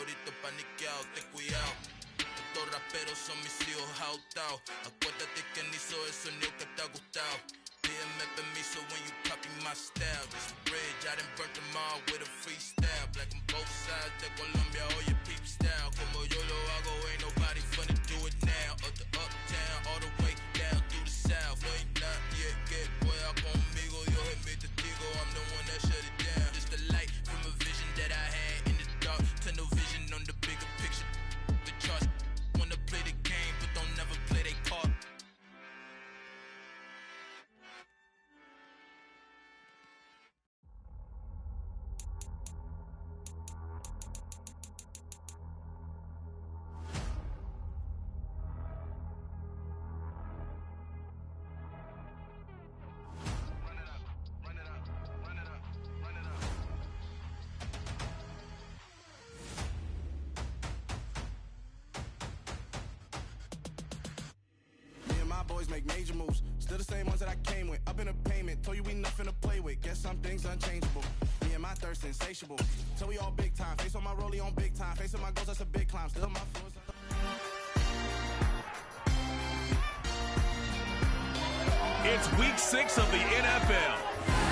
ahorita paniqueado, ten cuidado. Estos raperos son mis hijos outdoor. Acuérdate que ni hizo el sonido que te ha gustado. Pídeme permiso when you copy my style. This bridge, I done burnt them all with a freestyle. Black on both sides de Colombia, oye peep style. Como yo lo hago, ain't nobody finna do it now. Up to uptown, all the way down through the south. No hay nadie que pueda conmigo. Dios es mi testigo, I'm the one that shut it down. Just the light from a vision that I had in the dark. Tunnel vision on the bigger picture. The charts wanna play the game, but don't never play their part. Boys make major moves, still the same ones that I came with. Up in a payment, told you we nothing to play with. Guess some things unchangeable. Me and my thirst insatiable. So we all big time. Face on my rollie on big time. Facing my goals, that's a big climb. Still my floors. It's week 6 of the NFL,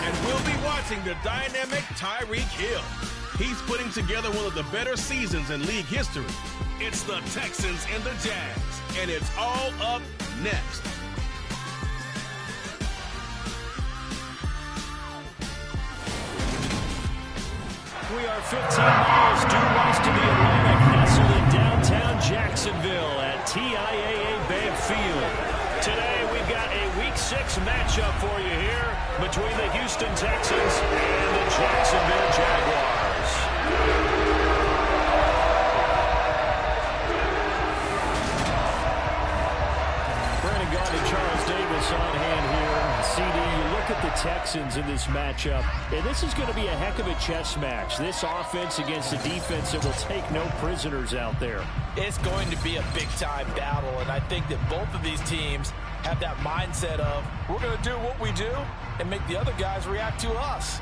and we'll be watching the dynamic Tyreek Hill. He's putting together one of the better seasons in league history. It's the Texans and the Jags, and it's all up next. We are 15 miles due west of the Atlantic, nestled in downtown Jacksonville at TIAA Bank Field. Today we've got a Week 6 matchup for you here between the Houston Texans and the Jacksonville Jaguars. Charles Davis on hand here. CD, you look at the Texans in this matchup, and this is going to be a heck of a chess match. This offense against a defense that will take no prisoners out there. It's going to be a big-time battle, and I think that both of these teams have that mindset of, we're going to do what we do and make the other guys react to us.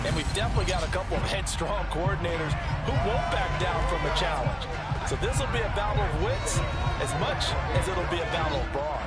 And we've definitely got a couple of headstrong coordinators who won't back down from a challenge. So this will be a battle of wits as much as it'll be a battle of brawn.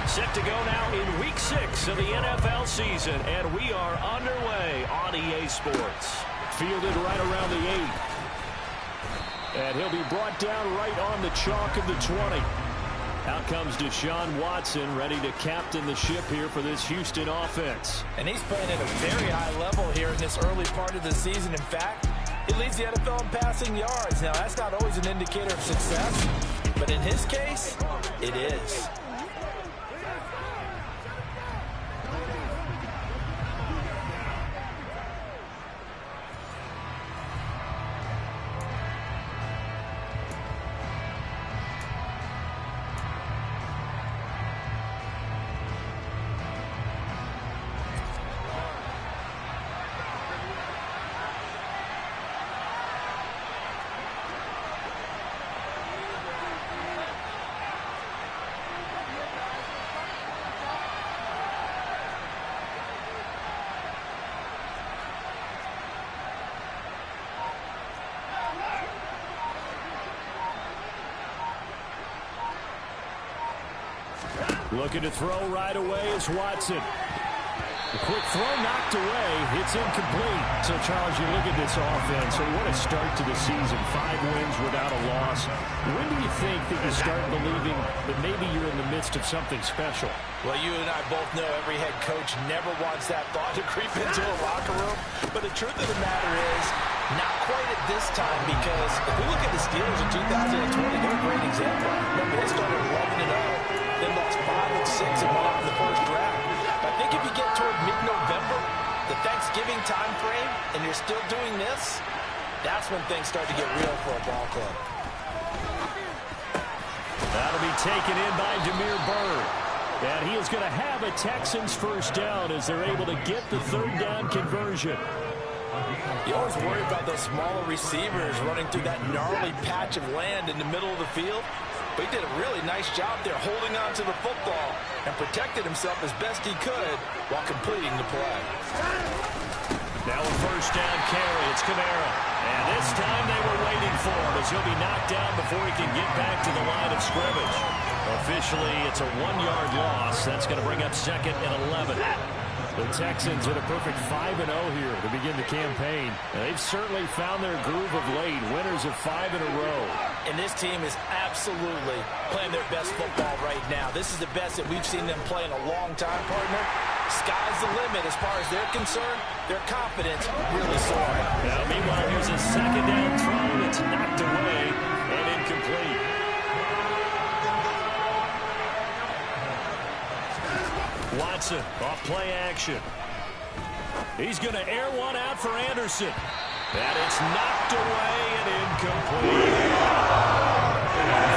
Set to go now in Week 6 of the NFL season, and we are underway on EA Sports. Fielded right around the 8. And he'll be brought down right on the chalk of the 20. Out comes Deshaun Watson, ready to captain the ship here for this Houston offense. And he's playing at a very high level here in this early part of the season. In fact, he leads the NFL in passing yards. Now, that's not always an indicator of success, but in his case, it is. Looking to throw right away is Watson. A quick throw knocked away. It's incomplete. So, Charles, you look at this offense. What a start to the season. 5 wins without a loss. When do you think that you start believing that maybe you're in the midst of something special? Well, you and I both know every head coach never wants that thought to creep into a locker room. But the truth of the matter is, not quite at this time, because if we look at the Steelers in 2020, they're a great example. Remember, they started 11-0. Then lost 5 and 6 and went out in the first round. But I think if you get toward mid-November, the Thanksgiving time frame, and you're still doing this, that's when things start to get real for a ball club. That'll be taken in by Damiere Byrd. And he is going to have a Texans first down as they're able to get the third down conversion. You always worry about those smaller receivers running through that gnarly patch of land in the middle of the field. But he did a really nice job there holding on to the football and protected himself as best he could while completing the play. Now a first down carry. It's Kamara. And this time they were waiting for him as he'll be knocked down before he can get back to the line of scrimmage. Officially, it's a 1-yard loss. That's going to bring up 2nd and 11. The Texans with a perfect 5-0 here to begin the campaign. And they've certainly found their groove of late. Winners of 5 in a row. And this team is absolutely playing their best football right now. This is the best that we've seen them play in a long time, partner. Sky's the limit as far as they're concerned. Their confidence really soaring. Now, meanwhile, here's a second down throw that's knocked away and incomplete. Watson off play action. He's going to air one out for Anderson. And it's knocked away and incomplete.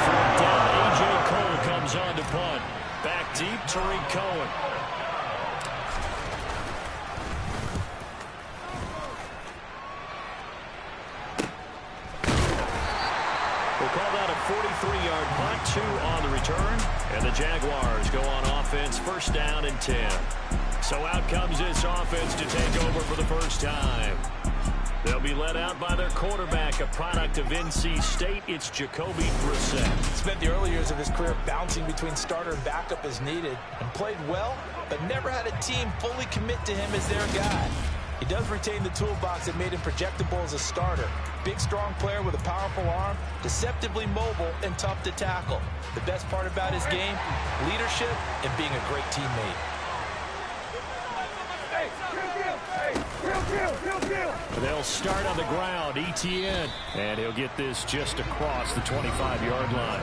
Third down, A.J. Cole comes on to punt. Back deep, Tariq Cohen. We'll call that a 43-yard punt, 2 on the return. And the Jaguars go on offense, first down and 10. So out comes this offense to take over for the first time. They'll be led out by their quarterback, a product of NC State. It's Jacoby Brissett. Spent the early years of his career bouncing between starter and backup as needed, and played well, but never had a team fully commit to him as their guy. He does retain the toolbox that made him projectable as a starter. Big, strong player with a powerful arm, deceptively mobile, and tough to tackle. The best part about his game, leadership and being a great teammate. They'll start on the ground, Etienne. And he'll get this just across the 25-yard line.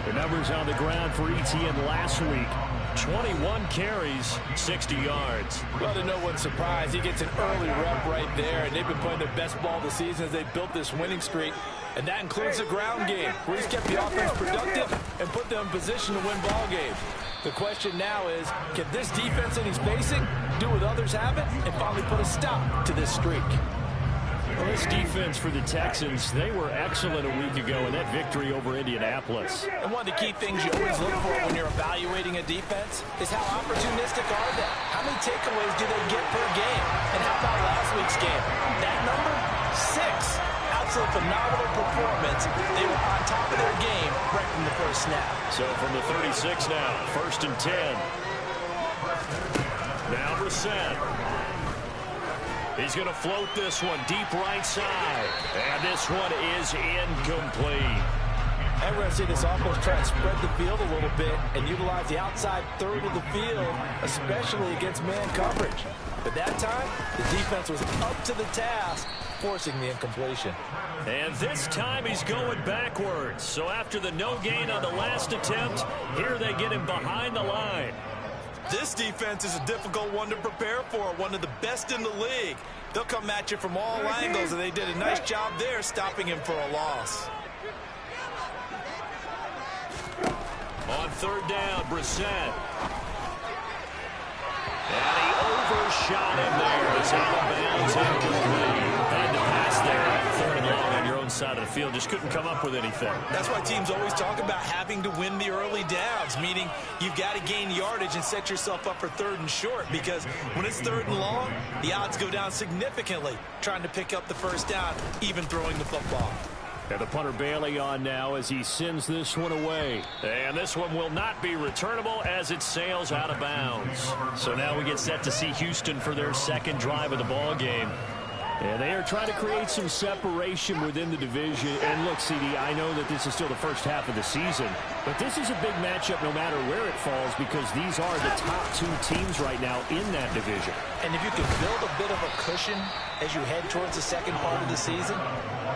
The numbers on the ground for Etienne last week. 21 carries, 60 yards. Well, to no one's surprise, he gets an early rep right there, and they've been playing their best ball this season as they built this winning streak. And that includes the ground game, where he's kept the offense productive and put them in position to win ball games. The question now is, can this defense that he's facing do what others haven't and finally put a stop to this streak? Well, this defense for the Texans, they were excellent a week ago in that victory over Indianapolis. And one of the key things you always look for when you're evaluating a defense is how opportunistic are they? How many takeaways do they get per game? And how about last week's game? That number, 6. Absolute phenomenal performance. They were on top of their game right from the first snap. So from the 36 now, 1st and 10. Now Brissett. He's going to float this one deep right side. And this one is incomplete. And we're going to see this offense try to spread the field a little bit and utilize the outside third of the field, especially against man coverage. But that time, the defense was up to the task, forcing the incompletion. And this time he's going backwards. So after the no gain on the last attempt, here they get him behind the line. This defense is a difficult one to prepare for, one of the best in the league. They'll come at you from all angles, and they did a nice job there stopping him for a loss. On 3rd down, Brissett. And he overshot him there. It's out of bounds, incomplete. Had to pass there, 3rd and long on your own side of the field. Just couldn't come up with anything. That's why teams always talk about having to win the early downs, meaning you've got to gain yardage and set yourself up for 3rd and short, because when it's 3rd and long, the odds go down significantly trying to pick up the first down, even throwing the football. And the punter Bailey on now as he sends this one away. And this one will not be returnable as it sails out of bounds. So now we get set to see Houston for their 2nd drive of the ball game. And they are trying to create some separation within the division. And look, CD, I know that this is still the first half of the season, but this is a big matchup no matter where it falls, because these are the top 2 teams right now in that division. And if you can build a bit of a cushion as you head towards the second part of the season,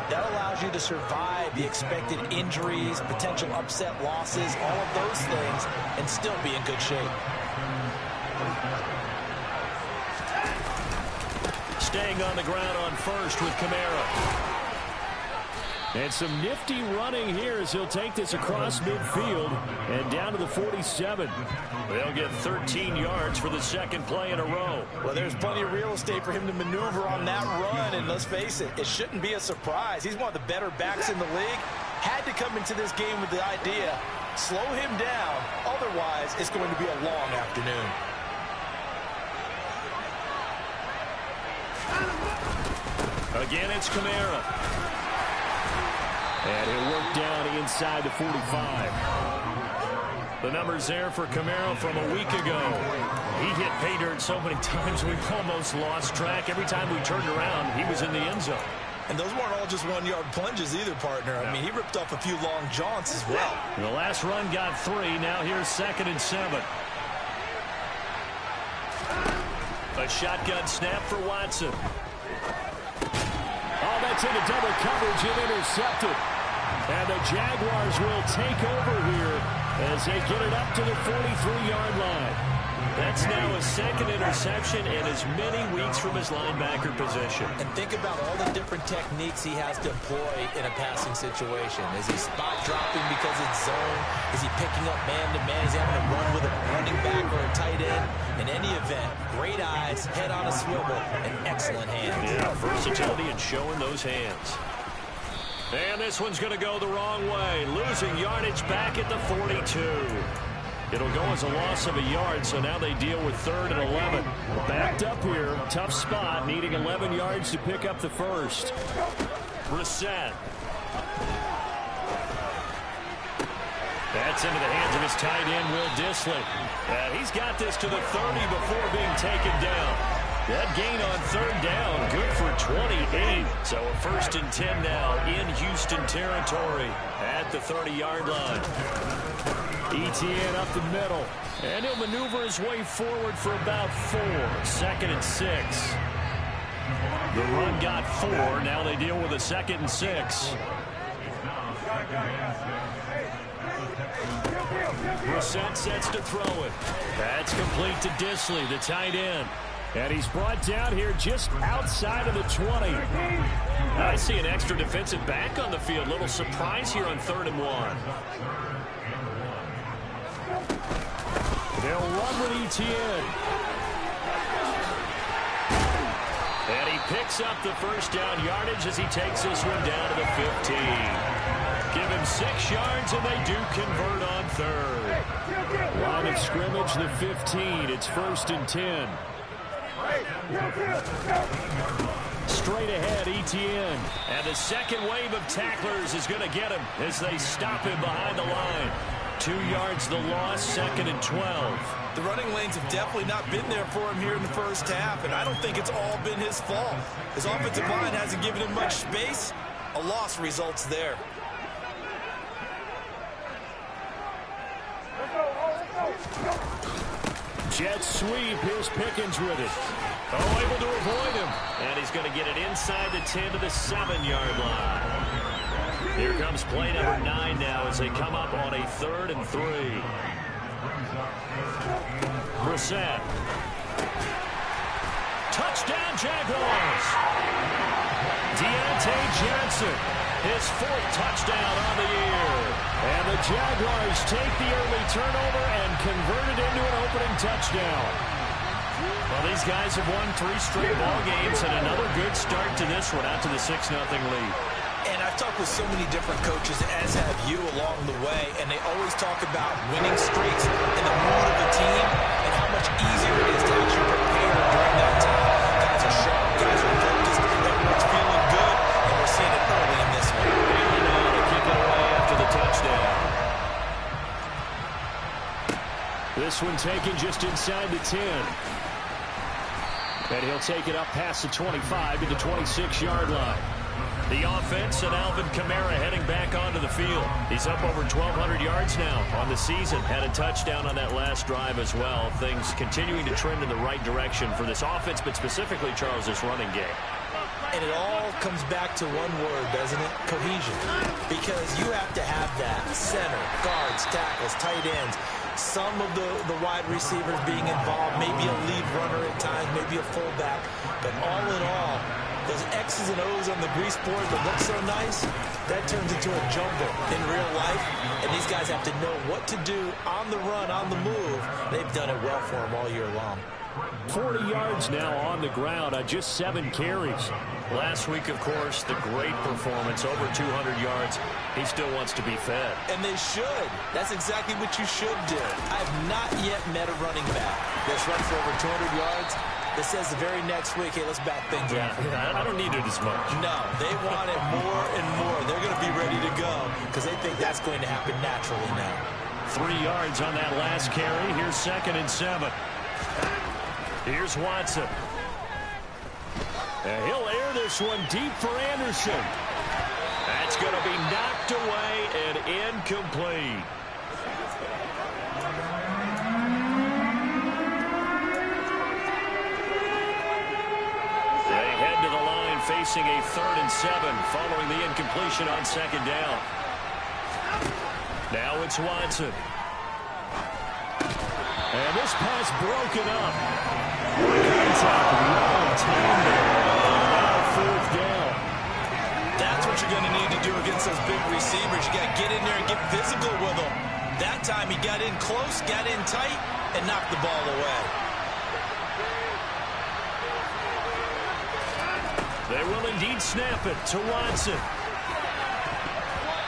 that allows you to survive the expected injuries, potential upset losses, all of those things, and still be in good shape. Staying on the ground on 1st with Kamara. And some nifty running here as he'll take this across midfield and down to the 47. They'll get 13 yards for the second play in a row. Well, there's plenty of real estate for him to maneuver on that run, and let's face it, it shouldn't be a surprise. He's one of the better backs in the league. Had to come into this game with the idea, slow him down, otherwise it's going to be a long afternoon. Again, it's Kamara. And he'll work down inside the 45. The numbers there for Kamara from a week ago. He hit pay dirt so many times we almost lost track. Every time we turned around, he was in the end zone. And those weren't all just one-yard plunges either, partner. I mean, he ripped off a few long jaunts as well. The last run got 3. Now here's 2nd and 7. A shotgun snap for Watson. Oh, that's into double coverage and intercepted. And the Jaguars will take over here as they get it up to the 43-yard line. That's now a 2nd interception and as many weeks from his linebacker position. And think about all the different techniques he has to employ in a passing situation. Is he spot dropping because it's zone? Is he picking up man-to-man? Is he having to run with a running back or a tight end? In any event, great eyes, head on a swivel, and excellent hands. Yeah, versatility and showing those hands. And this one's going to go the wrong way. Losing yardage back at the 42. It'll go as a loss of a yard, so now they deal with 3rd and 11. Backed up here, tough spot, needing 11 yards to pick up the first. Brissett. That's into the hands of his tight end, Will Dissly. And he's got this to the 30 before being taken down. That gain on 3rd down, good for 28. So a 1st and 10 now in Houston territory at the 30-yard line. Etienne up the middle, and he'll maneuver his way forward for about 4. 2nd and 6. The run got 4. Now they deal with a 2nd and 6. Brissett sets to throw it. That's complete to Dissly, the tight end. And he's brought down here just outside of the 20. I see an extra defensive back on the field. Little surprise here on 3rd and 1. They'll run with Etienne. And he picks up the 1st down yardage as he takes this one down to the 15. Give him 6 yards, and they do convert on 3rd. Line of scrimmage, the 15. It's 1st and 10. Straight ahead, Etienne. And the second wave of tacklers is going to get him as they stop him behind the line. 2 yards the loss, 2nd and 12. The running lanes have definitely not been there for him here in the first half, and I don't think it's all been his fault. His offensive line hasn't given him much space. A loss results there. Jet sweep. Here's Pickens with it. Oh, able to avoid him. And he's going to get it inside the 10 to the 7-yard line. Here comes play number 9 now as they come up on a 3rd and 3. Brissett. Touchdown, Jaguars. Deontay Johnson, his 4th touchdown on the year. And the Jaguars take the early turnover and convert it into an opening touchdown. Well, these guys have won 3 straight ball games and another good start to this one out to the 6-0 lead. And I've talked with so many different coaches, as have you, along the way, and they always talk about winning streaks and the mood of the team and how much easier it is to actually prepare during that time. Guys are sharp, guys are focused, everyone's feeling good, and we're seeing it early in this one. Bailey now to kick it away after the touchdown. This one taken just inside the 10. And he'll take it up past the 25 to the 26-yard line. The offense and Alvin Kamara heading back onto the field. He's up over 1,200 yards now on the season. Had a touchdown on that last drive as well. Things continuing to trend in the right direction for this offense, but specifically, Charles, this running game. And it all comes back to one word, doesn't it? Cohesion. Because you have to have that. Center, guards, tackles, tight ends. Some of the wide receivers being involved. Maybe a lead runner at times, maybe a fullback. But all in all, those X's and O's on the grease board that look so nice, that turns into a jumble in real life. And these guys have to know what to do on the run, on the move. They've done it well for them all year long. 40 yards now on the ground on just 7 carries. Last week, of course, the great performance, over 200 yards. He still wants to be fed. And they should. That's exactly what you should do. I have not yet met a running back that's run for over 200 yards that says the very next week, hey, let's back things up. Yeah, I don't need it as much. No, they want it more and more. They're going to be ready to go because they think that's going to happen naturally now. 3 yards on that last carry. Here's 2nd and 7. Here's Watson. And he'll air this one deep for Anderson. That's going to be knocked away and incomplete. They head to the line facing a 3rd and 7 following the incompletion on 2nd down. Now it's Watson. And this pass broken up. Contact, long time there. Now 4th down. That's what you're going to need to do against those big receivers. You got to get in there and get physical with them. That time he got in close, got in tight, and knocked the ball away. They will indeed snap it to Watson.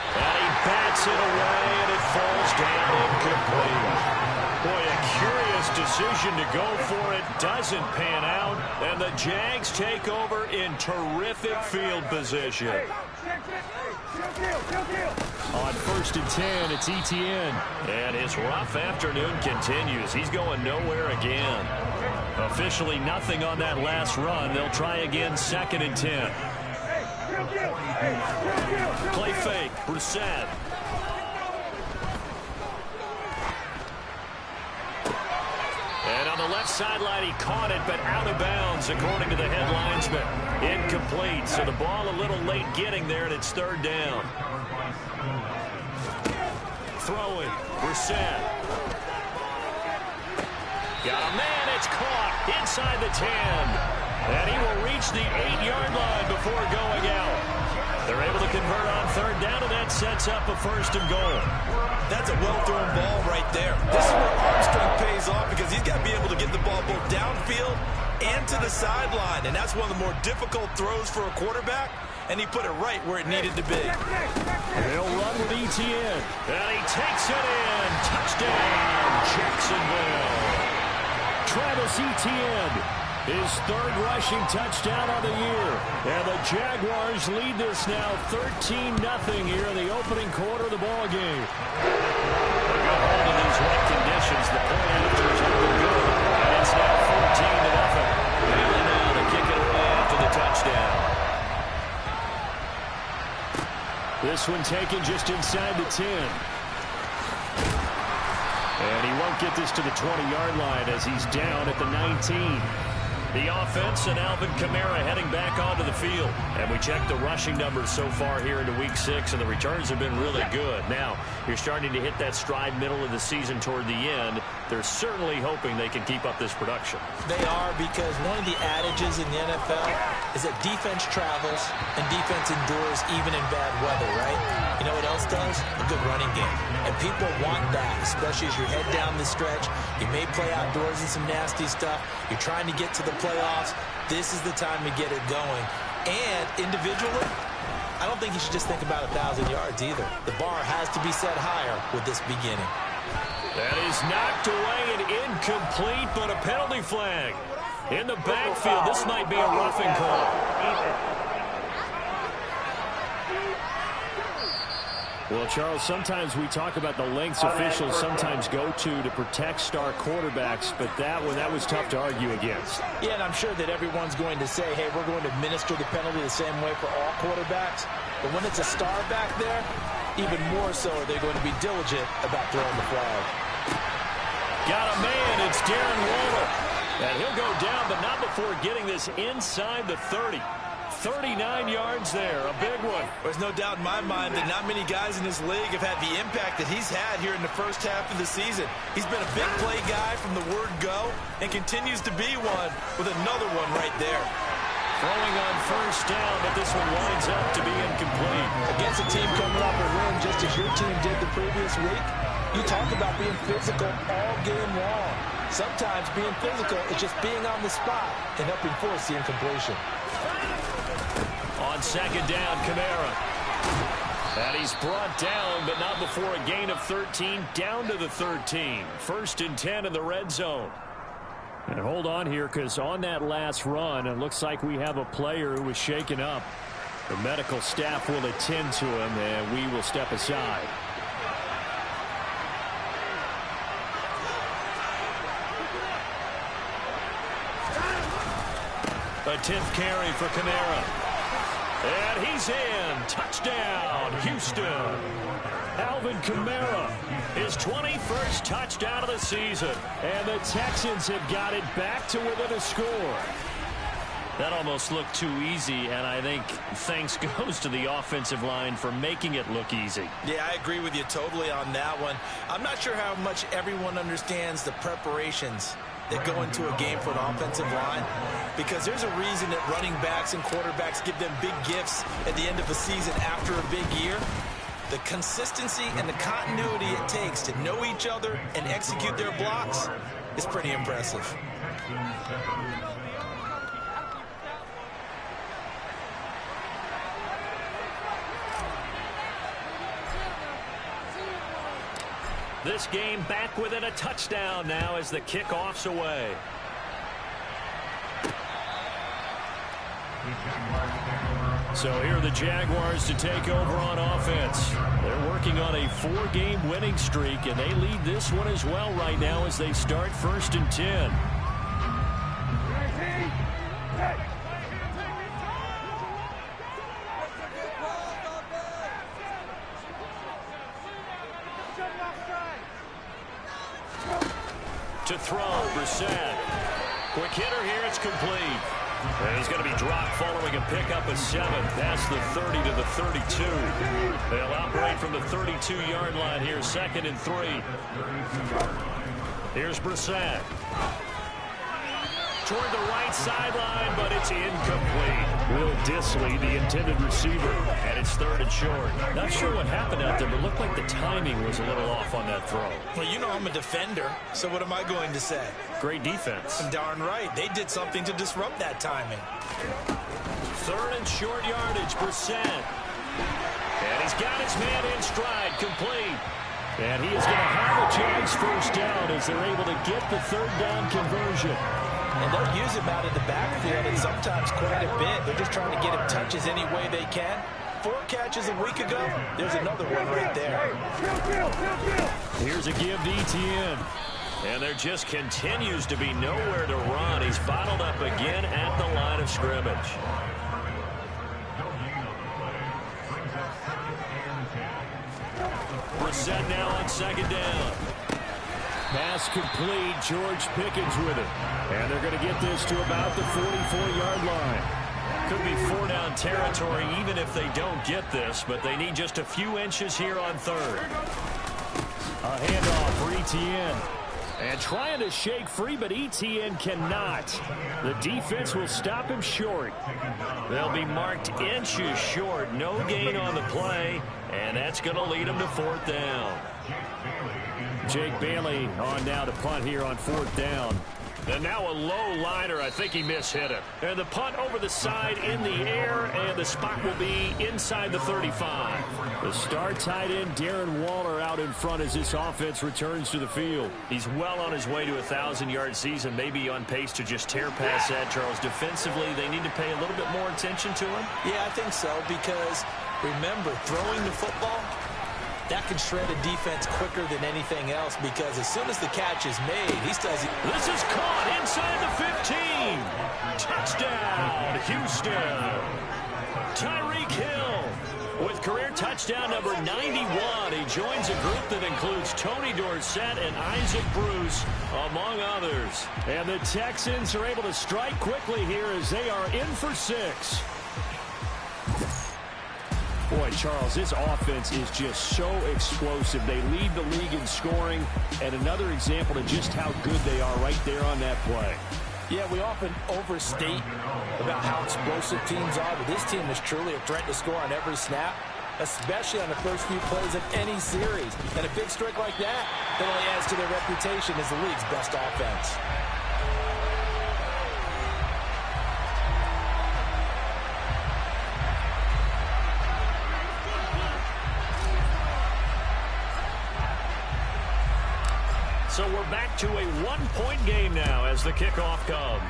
And he bats it away, and it falls down incomplete. Boy, a curious decision to go for it. Doesn't pan out. And the Jags take over in terrific field position. On 1st and 10, it's Etienne. And his rough afternoon continues. He's going nowhere again. Officially nothing on that last run. They'll try again 2nd and 10. Play fake. Brissett. And on the left sideline, he caught it, but out of bounds, according to the head linesman. Incomplete, so the ball a little late getting there, and it's 3rd down. Throwing, Brissett. Got a man, it's caught inside the 10. And he will reach the 8-yard line before going out. They're able to convert on 3rd down, and that sets up a 1st and goal. That's a well-thrown ball right there. This is where arm strength pays off because he's got to be able to get the ball both downfield and to the sideline. And that's one of the more difficult throws for a quarterback. And he put it right where it needed to be. They'll run with Etienne. And he takes it in. Touchdown, Jacksonville. Travis Etienne, his 3rd rushing touchdown of the year. And the Jaguars lead this now 13-0 here in the opening quarter of the ball game. They'll go home in these wet conditions. The point after is up and good. And it's now 14-0. Bailey now to kick it away after the touchdown. This one taken just inside the 10. And he won't get this to the 20-yard line as he's down at the 19. The offense and Alvin Kamara heading back onto the field. And we check the rushing numbers so far here into Week 6, and the returns have been really good. Now, you're starting to hit that stride middle of the season toward the end. They're certainly hoping they can keep up this production. They are, because one of the adages in the NFL is that defense travels and defense endures even in bad weather, right? You know what else does? A good running game. And people want that, especially as you head down the stretch. You may play outdoors in some nasty stuff. You're trying to get to the playoffs. This is the time to get it going. And individually, I don't think you should just think about 1,000 yards either. The bar has to be set higher with this beginning. That is knocked away and incomplete, but a penalty flag. In the backfield, this might be a roughing call. Well, Charles, sometimes we talk about the lengths officials sometimes go to protect star quarterbacks, but that was tough to argue against. Yeah, and I'm sure that everyone's going to say, hey, we're going to administer the penalty the same way for all quarterbacks. But when it's a star back there, even more so are they going to be diligent about throwing the flag. Got a man, it's Darren Waller. And he'll go down, but not before getting this inside the 30. 39 yards there, a big one. There's no doubt in my mind that not many guys in this league have had the impact that he's had here in the first half of the season. He's been a big play guy from the word go and continues to be one with another one right there. Throwing on first down, but this one winds up to be incomplete. Against a team coming off a win, just as your team did the previous week, you talk about being physical all game long. Sometimes being physical is just being on the spot and helping force the incompletion. On second down, Kamara. And he's brought down, but not before a gain of 13, down to the 13. 1st and 10 in the red zone. And hold on here, because on that last run, it looks like we have a player who was shaken up. The medical staff will attend to him, and we will step aside. A 10th carry for Kamara. And he's in. Touchdown, Houston. Alvin Kamara, his 21st touchdown of the season. And the Texans have got it back to within a score. That almost looked too easy, and I think thanks goes to the offensive line for making it look easy. Yeah, I agree with you totally on that one. I'm not sure how much everyone understands the preparations that go into a game for an offensive line, because there's a reason that running backs and quarterbacks give them big gifts at the end of a season after a big year. The consistency and the continuity it takes to know each other and execute their blocks is pretty impressive. This game back within a touchdown now as the kickoff's away. So here are the Jaguars to take over on offense. They're working on a 4-game winning streak, and they lead this one as well right now as they start 1st and 10. To throw, Brissett. Quick hitter here, it's complete. And he's going to be dropped following a pickup of 7 past the 30 to the 32. They'll operate from the 32-yard line here, 2nd and 3. Here's Brissett. Toward the right sideline, but it's incomplete. Will Disley, the intended receiver, and it's 3rd and short. Not sure what happened out there, but looked like the timing was a little off on that throw. Well, you know I'm a defender, so what am I going to say? Great defense. Darn right. They did something to disrupt that timing. 3rd and short yardage, Brissett. And he's got his man in stride, complete. And he is going to have a chance first down as they're able to get the 3rd down conversion. And they'll use him out of the backfield, and sometimes quite a bit. They're just trying to get him touches any way they can. 4 catches a week ago. There's another one right there. Here's a give to Etienne. And there just continues to be nowhere to run. He's bottled up again at the line of scrimmage. Brissett now on 2nd down. Pass complete. George Pickens with it. And they're going to get this to about the 44-yard line. Could be 4-down territory even if they don't get this, but they need just a few inches here on 3rd. A handoff for Etienne. And trying to shake free, but Etienne cannot. The defense will stop him short. They'll be marked inches short. No gain on the play, and that's going to lead them to 4th down. Jake Bailey on now to punt here on 4th down. And now a low liner. I think he mishit it. And the punt over the side in the air, and the spot will be inside the 35. The star tight end Darren Waller out in front as this offense returns to the field. He's well on his way to a 1,000-yard season, maybe on pace to just tear past that, Charles. Defensively, they need to pay a little bit more attention to him. Yeah, I think so, because remember, throwing the football, that can shred a defense quicker than anything else, because as soon as the catch is made, he does it. This is caught inside the 15. Touchdown, Houston. Tyreek Hill with career touchdown number 91. He joins a group that includes Tony Dorsett and Isaac Bruce, among others. And the Texans are able to strike quickly here as they are in for 6. Boy, Charles, this offense is just so explosive. They lead the league in scoring, and another example of just how good they are right there on that play. Yeah, we often overstate about how explosive teams are, but this team is truly a threat to score on every snap, especially on the first few plays of any series. And a big streak like that only adds to their reputation as the league's best offense. So we're back to a one-point game now as the kickoff comes.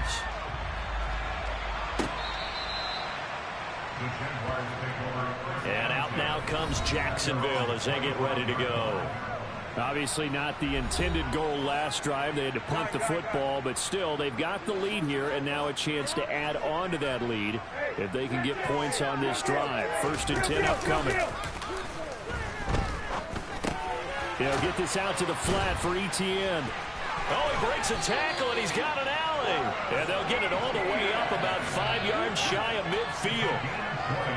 And out now comes Jacksonville as they get ready to go. Obviously not the intended goal last drive. They had to punt the football, but still they've got the lead here, and now a chance to add on to that lead if they can get points on this drive. 1st and 10 upcoming. They'll get this out to the flat for Etienne. Oh, he breaks a tackle, and he's got an alley. And they'll get it all the way up about 5 yards shy of midfield.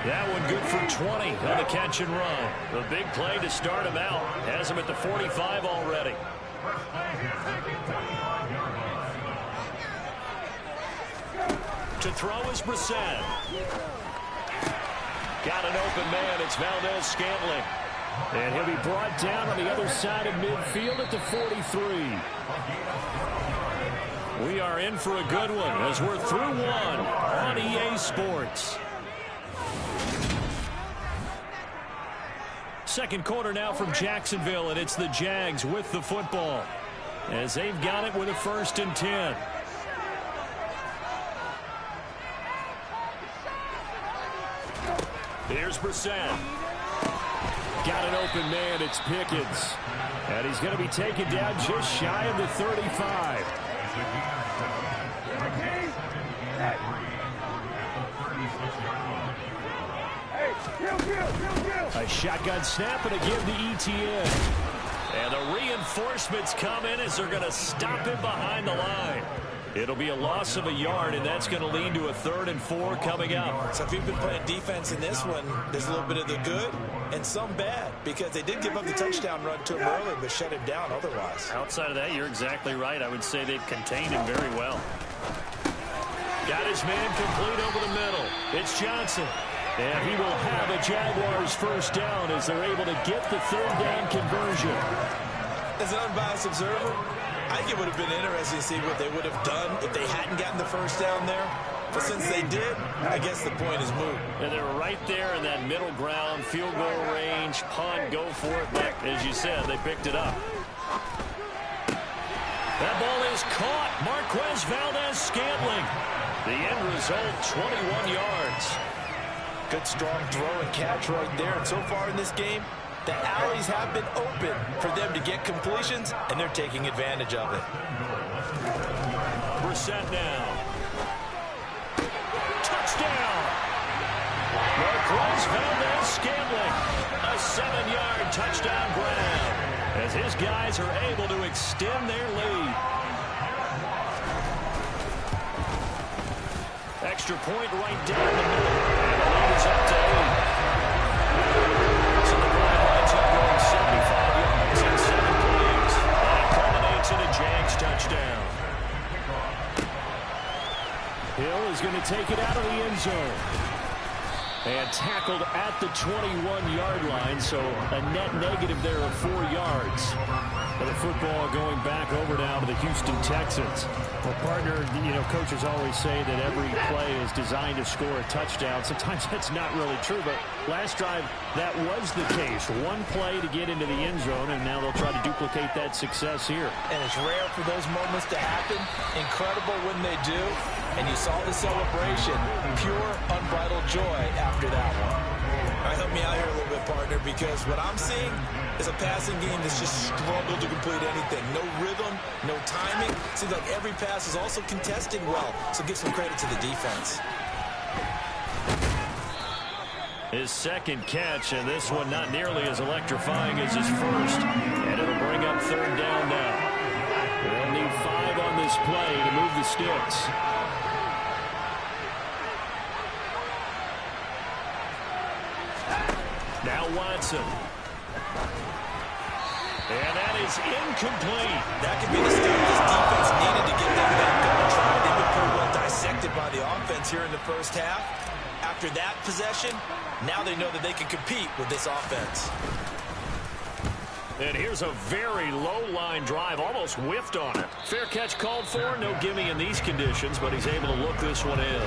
That one good for 20 on the catch and run. The big play to start him out. Has him at the 45 already. To throw is Brissett. Got an open man. It's Valdez-Scantling. And he'll be brought down on the other side of midfield at the 43. We are in for a good one as we're through one on EA Sports. Second quarter now from Jacksonville, and it's the Jags with the football as they've got it with a 1st and 10. Here's Brissett. Got an open man. It's Pickens. And he's going to be taken down just shy of the 35. A shotgun snap and a give to Etienne. And the reinforcements come in as they're going to stop him behind the line. It'll be a loss of a yard, and that's going to lead to a 3rd and 4 coming up. So if you've been playing defense in this one, there's a little bit of the good and some bad, because they did give up the touchdown run to him earlier, but shut him down otherwise. Outside of that, you're exactly right. I would say they've contained him very well. Got his man complete over the middle. It's Johnson. And he will have a Jaguars 1st down as they're able to get the 3rd down conversion. As an unbiased observer, I think it would have been interesting to see what they would have done if they hadn't gotten the 1st down there. But since they did, I guess the point is moot. And they were right there in that middle ground, field goal range, punt, go for it. But as you said, they picked it up. That ball is caught. Marquez Valdez-Scantling. The end result, 21 yards. Good strong throw and catch right there. And so far in this game, the alleys have been open for them to get completions, and they're taking advantage of it. Brissett now. Touchdown! Marquez Valdez-Scantling. A 7-yard touchdown grab as his guys are able to extend their lead. Extra point right down the middle. And the lead is up to 8. So the drive lines up going 75 yards in 7 plays. And it culminates in a Jags touchdown. Hill is going to take it out of the end zone. And tackled at the 21-yard line, so a net negative there of 4 yards. But the football going back over now to the Houston Texans. Well, partner, coaches always say that every play is designed to score a touchdown. Sometimes that's not really true, but last drive, that was the case. One play to get into the end zone, and now they'll try to duplicate that success here. And it's rare for those moments to happen. Incredible when they do. And you saw the celebration. Pure, unbridled joy after that one. All right, help me out here a little bit, partner, because what I'm seeing is a passing game that's just struggled to complete anything. No rhythm, no timing. Seems like every pass is also contested well, so give some credit to the defense. His second catch, and this one not nearly as electrifying as his first. And it'll bring up 3rd down now. They'll need 5 on this play to move the sticks. Now Watson. And that is incomplete. That could be the step this defense needed to get them back on track. They've been by the offense here in the first half. After that possession, now they know that they can compete with this offense. And here's a very low line drive, almost whiffed on it. Fair catch called for, no gimme in these conditions, but he's able to look this one in.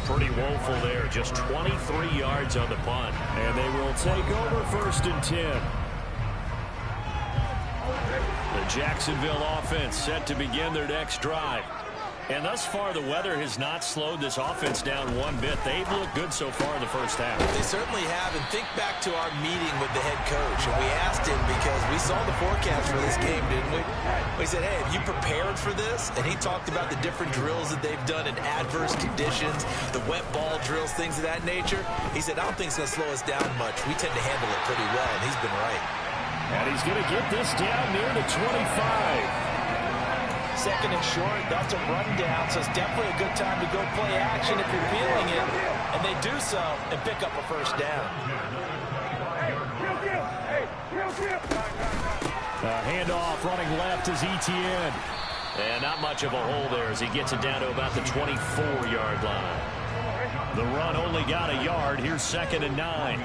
Pretty woeful there, just 23 yards on the punt. And they will take over 1st and 10. The Jacksonville offense set to begin their next drive. And thus far, the weather has not slowed this offense down one bit. They've looked good so far in the first half. They certainly have. And think back to our meeting with the head coach. And we asked him because we saw the forecast for this game, didn't we? We said, hey, have you prepared for this? And he talked about the different drills that they've done in adverse conditions, the wet ball drills, things of that nature. He said, I don't think it's going to slow us down much. We tend to handle it pretty well, and he's been right. And he's going to get this down near the 25. 2nd and short, that's a rundown, so it's definitely a good time to go play action if you're feeling it. And they do so and pick up a 1st down. Handoff running left is Etienne. And not much of a hole there as he gets it down to about the 24-yard line. The run only got a yard. Here's 2nd and 9.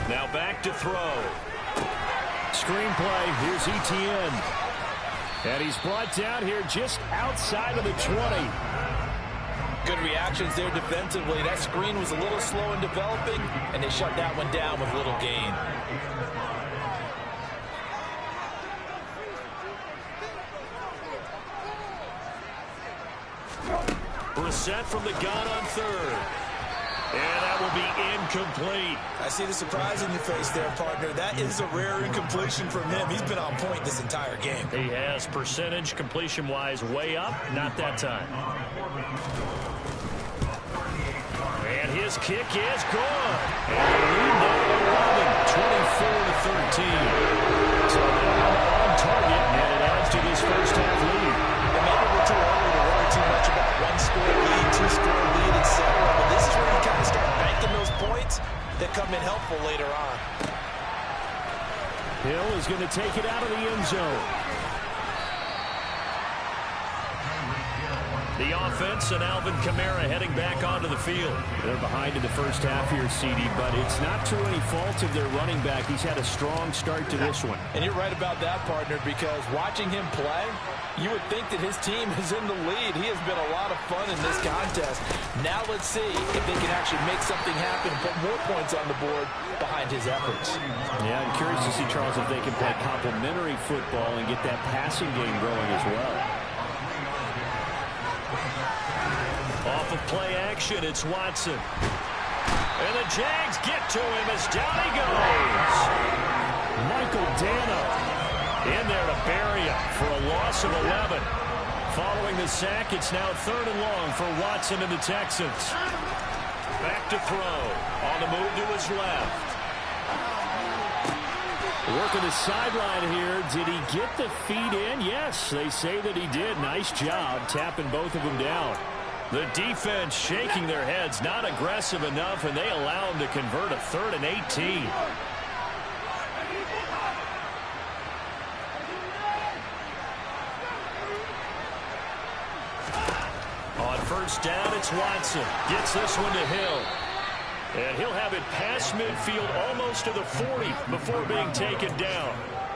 Now back to throw. Screenplay, here's Etienne. And he's brought down here just outside of the 20. Good reactions there defensively. That screen was a little slow in developing, and they shut that one down with little gain. Brissett from the gun on 3rd. And that will be incomplete. I see the surprise in your face there, partner. That is a rare incompletion from him. He's been on point this entire game. He has percentage completion-wise way up. Not that time. And his kick is good. And the lead now 11, 24-13. So now on target, and it adds to this first half lead. And maybe we're too early to worry too much about 1-score lead, 2-score lead, etc. But this is where you kind of start banking those points that come in helpful later on. Hill is going to take it out of the end zone. The offense and Alvin Kamara heading back onto the field. They're behind in the first half here, CD, but it's not to any fault of their running back. He's had a strong start to this one. And you're right about that, partner, because watching him play, you would think that his team is in the lead. He has been a lot of fun in this contest. Now let's see if they can actually make something happen and put more points on the board behind his efforts. Yeah, I'm curious to see, Charles, if they can play complementary football and get that passing game going as well. Off of play action, it's Watson. And the Jags get to him as down he goes. Michael Dana in there to bury him for a loss of 11. Following the sack, it's now 3rd and long for Watson and the Texans. Back to throw. On the move to his left. Working the sideline here. Did he get the feet in? Yes, they say that he did. Nice job tapping both of them down. The defense shaking their heads, not aggressive enough, and they allow him to convert a 3rd and 18. On 1st down, it's Watson. Gets this one to Hill. And he'll have it past midfield almost to the 40 before being taken down.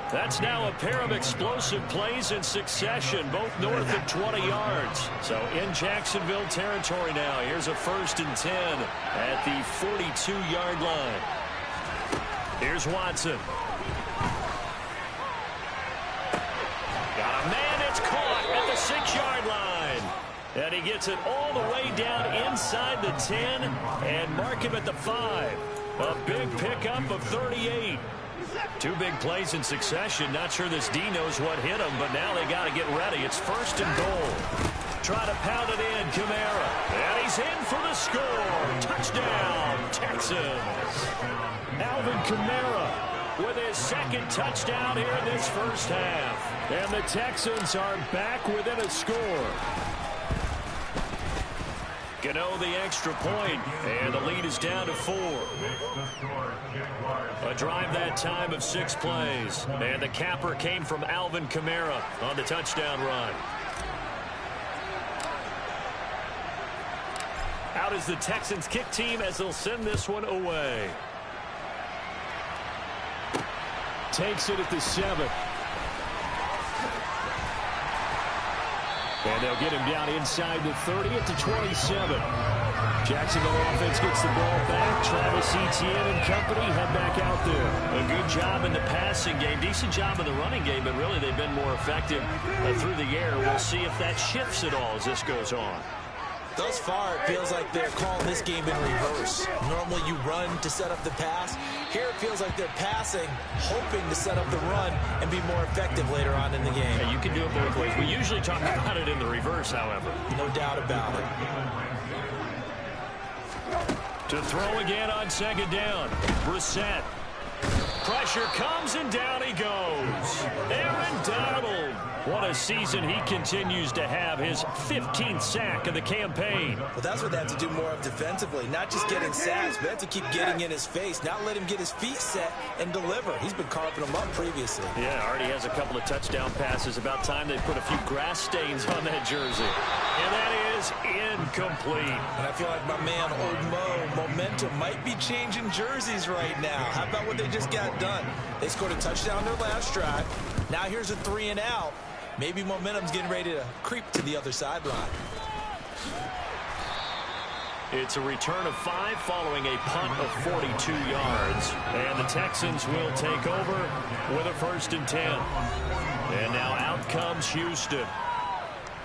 That's now a pair of explosive plays in succession, both north of 20 yards. So in Jacksonville territory now. Here's a 1st and 10 at the 42-yard line. Here's Watson. Got a man, it's caught at the 6-yard line. And he gets it all the way down inside the 10 and mark him at the 5. A big pickup of 38. 2 big plays in succession. Not sure this D knows what hit him, but now they got to get ready. It's 1st and goal. Try to pound it in, Kamara. And he's in for the score. Touchdown, Texans. Alvin Kamara with his 2nd touchdown here in this first half. And the Texans are back within a score. Gano the extra point, and the lead is down to 4. A drive that time of 6 plays, and the capper came from Alvin Kamara on the touchdown run. Out is the Texans kick team as they'll send this one away. Takes it at the 7. And they'll get him down inside the 30 at the 27. Jacksonville offense gets the ball back. Travis Etienne and company head back out there. A good job in the passing game. Decent job in the running game, but really they've been more effective through the air. We'll see if that shifts at all as this goes on. Thus far, it feels like they're calling this game in reverse. Normally you run to set up the pass. Here it feels like they're passing, hoping to set up the run and be more effective later on in the game. Yeah, you can do it both ways. We usually talk about it in the reverse, however. No doubt about it. To throw again on second down. Brissett. Pressure comes and down he goes. Aaron Donald. What a season he continues to have, his 15th sack of the campaign. Well, that's what they have to do more of defensively. Not just getting sacks, but they have to keep getting in his face. Not let him get his feet set and deliver. He's been carving them up previously. Yeah, already has a couple of touchdown passes. About time they put a few grass stains on that jersey. And that is incomplete. And I feel like my man, Old Mo, momentum might be changing jerseys right now. How about what they just got done? They scored a touchdown their last drive. Now here's a 3 and out. Maybe momentum's getting ready to creep to the other sideline. It's a return of 5 following a punt of 42 yards. And the Texans will take over with a 1st and 10. And now out comes Houston.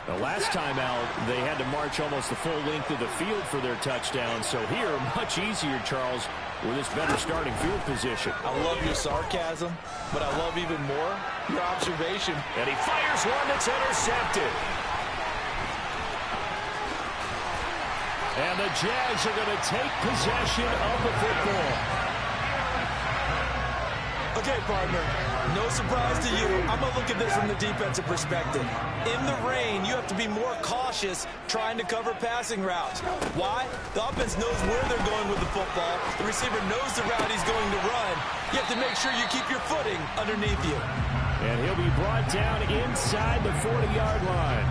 The last time out, they had to march almost the full length of the field for their touchdown. So here, much easier, Charles, with this better starting field position. I love your sarcasm, but I love even more your observation. And he fires one that's intercepted. And the Jags are going to take possession of the football. Okay, partner, no surprise to you. I'm going to look at this from the defensive perspective. In the rain, you have to be more cautious trying to cover passing routes. Why? The offense knows where they're going with the football. The receiver knows the route he's going to run. You have to make sure you keep your footing underneath you. And he'll be brought down inside the 40-yard line.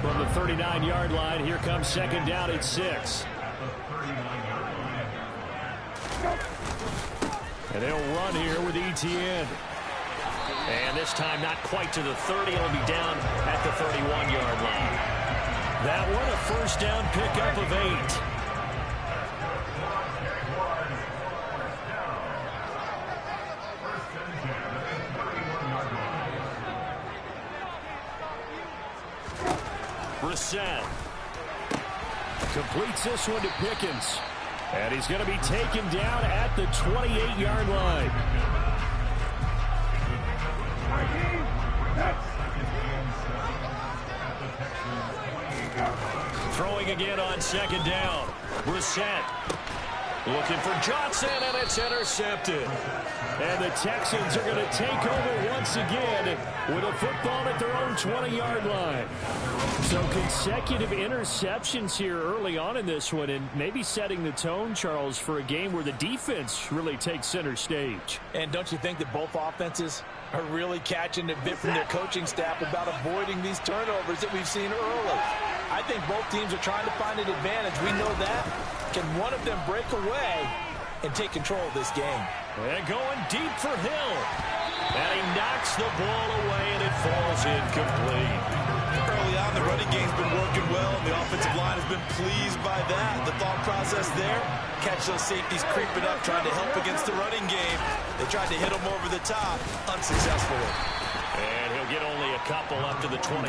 From the 39-yard line, here comes second down at 6. And they'll run here with Etienne. And this time not quite to the 30. It'll be down at the 31-yard line. That one a first down pickup of 8. Brissett completes this one to Pickens. And he's going to be taken down at the 28-yard line. Throwing again on second down. Brissett looking for Johnson, and it's intercepted. And the Texans are going to take over once again with a football at their own 20-yard line. So consecutive interceptions here early on in this one, and maybe setting the tone, Charles, for a game where the defense really takes center stage. And don't you think that both offenses are really catching a bit from their coaching staff about avoiding these turnovers that we've seen early? I think both teams are trying to find an advantage. We know that. Can one of them break away and take control of this game? And going deep for Hill. And he knocks the ball away, and it falls incomplete. Early on, the running game's been working well, and the offensive line has been pleased by that. The thought process there, catch those safeties creeping up, trying to help against the running game. They tried to hit them over the top, unsuccessfully. And he'll get only a couple up to the 22.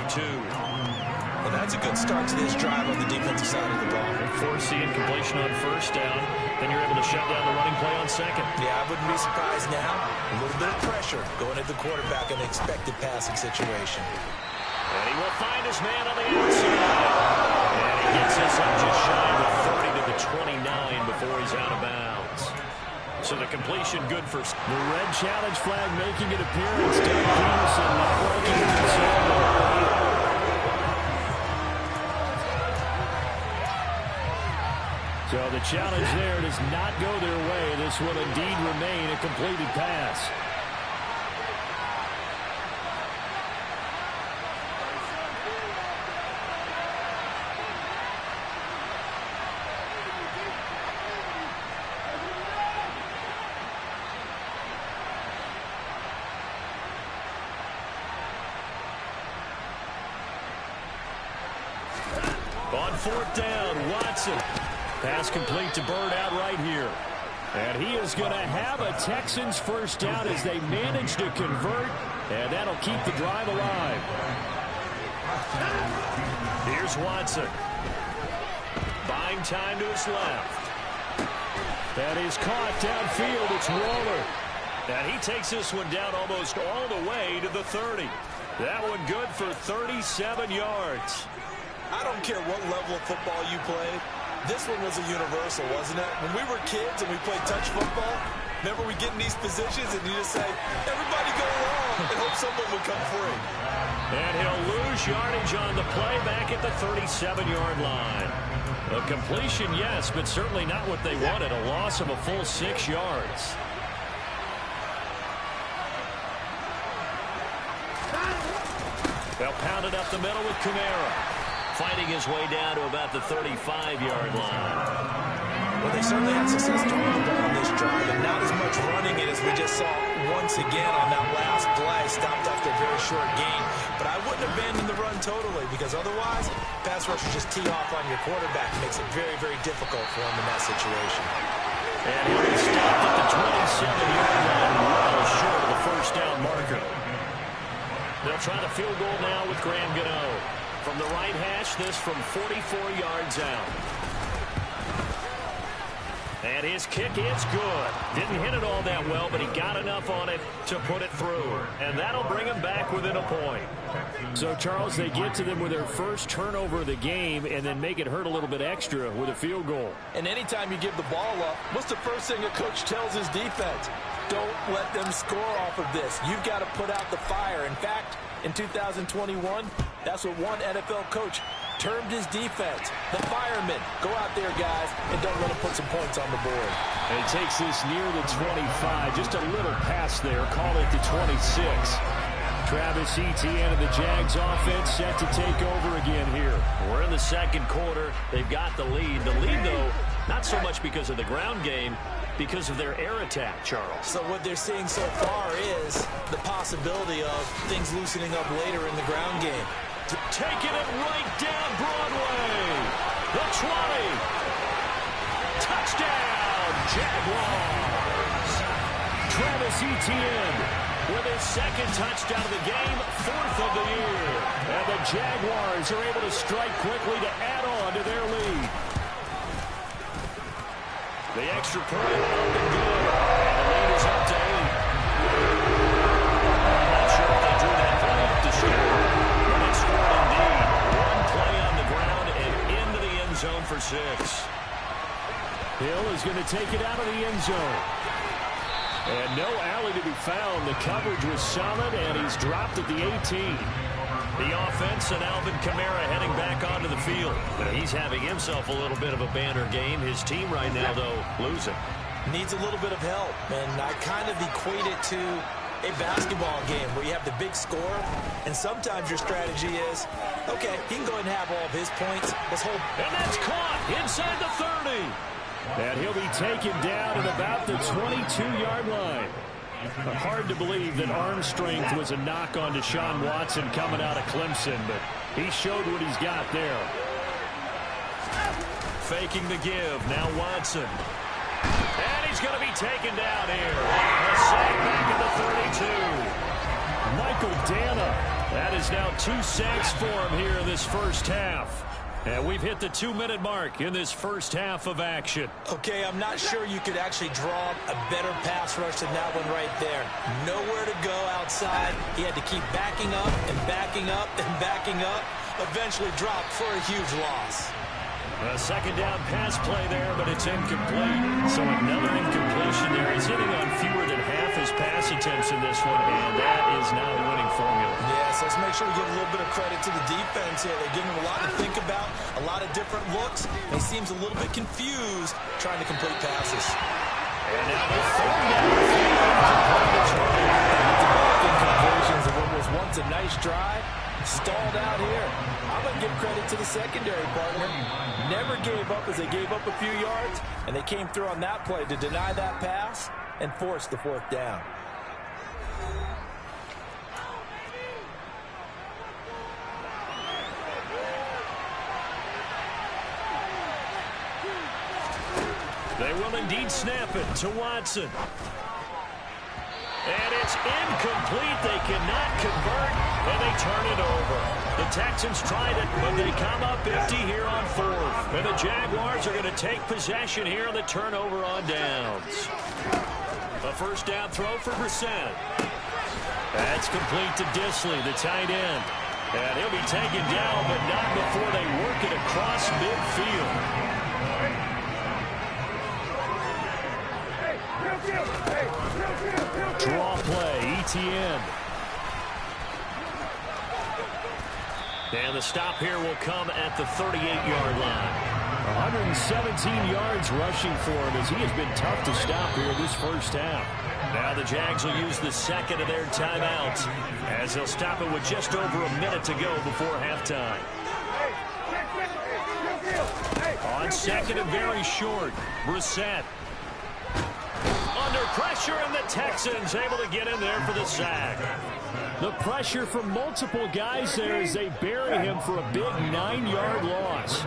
Well, that's a good start to this drive on the defensive side of the ball. Forcing completion on first down. Then you're able to shut down the running play on second. Yeah, I wouldn't be surprised now. A little bit of pressure going at the quarterback in an expected passing situation. And he will find his man on the outside. And he gets this up just shy of the 30 to the 29 before he's out of bounds. So the completion good for the red challenge flag making an appearance. Doug Peterson not liking the So the challenge there does not go their way. This will indeed remain a completed pass. On fourth down, Watson. Pass complete to Bird out right here. And he is going to have a Texans first down as they manage to convert. And that'll keep the drive alive. Here's Watson. Buying time to his left. That is caught downfield. It's Waller. And he takes this one down almost all the way to the 30. That one good for 37 yards. I don't care what level of football you played. This one was a universal, wasn't it? When we were kids and we played touch football, remember we get in these positions and you just say, everybody go along, and hope someone would come free. And he'll lose yardage on the play back at the 37-yard line. A completion, yes, but certainly not what they wanted. A loss of a full 6 yards. They'll pound it up the middle with Kamara. Fighting his way down to about the 35-yard line. Well, they certainly had success throwing the ball on this drive, and not as much running it as we just saw once again on that last play. Stopped after a very short gain. But I wouldn't abandon the run totally, because otherwise, pass rushers just tee off on your quarterback. It makes it very, very difficult for him in that situation. And he'll be stopped at the 27-yard line, well short of the first down marker. They'll try the field goal now with Graham Gano. From the right hash, this from 44 yards out. And his kick is good. Didn't hit it all that well, but he got enough on it to put it through. And that'll bring him back within a point. So, Charles, they get to them with their first turnover of the game and then make it hurt a little bit extra with a field goal. And anytime you give the ball up, what's the first thing a coach tells his defense? Don't let them score off of this. You've got to put out the fire. In fact, in 2021, that's what one NFL coach termed his defense. The firemen. Go out there, guys, and don't let them put some points on the board. And he takes this near the 25. Just a little pass there. Call it the 26. Travis Etienne of the Jags offense set to take over again here. We're in the second quarter. They've got the lead. The lead, though, not so much because of the ground game, because of their air attack, Charles. So what they're seeing so far is the possibility of things loosening up later in the ground game. Taking it right down Broadway. The 20. Touchdown, Jaguars. Travis Etienne with his second touchdown of the game, 4th of the year. And the Jaguars are able to strike quickly to add on to their lead. The extra point up and good. And the lead is up to 8. I'm not sure if they drew that play up to score. But it scored indeed. One play on the ground and into the end zone for 6. Hill is going to take it out of the end zone. And no alley to be found. The coverage was solid, and he's dropped at the 18. The offense and Alvin Kamara heading back onto the field. He's having himself a little bit of a banner game. His team right now, though, losing. Needs a little bit of help, and I kind of equate it to a basketball game where you have the big score, and sometimes your strategy is, okay, he can go ahead and have all of his points. Let's hold. And that's caught inside the 30. And he'll be taken down at about the 22-yard line. Hard to believe that arm strength was a knock on Deshaun Watson coming out of Clemson, but he showed what he's got there. Faking the give. Now Watson. And he's going to be taken down here. A sack back at the 32. Michael Dana. That is now 2 sacks for him here in this first half. And we've hit the 2-minute mark in this first half of action. Okay, I'm not sure you could actually draw a better pass rush than that one right there. Nowhere to go outside. He had to keep backing up and backing up and backing up. Eventually dropped for a huge loss. A second down pass play there, but it's incomplete. So another incompletion there. He's hitting on fewer than half his pass attempts in this one, and that is not a winning formula. Yes, Let's make sure we give a little bit of credit to the defense here. They're giving him a lot to think about, a lot of different looks. He seems a little bit confused trying to complete passes. And now they're third down. Developing conversions of what was once a nice drive. Stalled out here. I'm going to give credit to the secondary partner. Never gave up as they gave up a few yards, and they came through on that play to deny that pass and force the fourth down. They will indeed snap it to Watson. And it's incomplete. They cannot convert, and they turn it over. The Texans tried it, but they come up empty here on fourth. And the Jaguars are going to take possession here on the turnover on downs. A first down throw for Brissett. That's complete to Disley, the tight end. And he'll be taken down, but not before they work it across midfield. Draw play, Etienne. And the stop here will come at the 38-yard line. 117 yards rushing for him as he has been tough to stop here this first half. Now the Jags will use the second of their timeouts as they'll stop it with just over a minute to go before halftime. On second and very short, Brissett. Under pressure, and the Texans able to get in there for the sack. The pressure from multiple guys there as they bury him for a big 9-yard loss.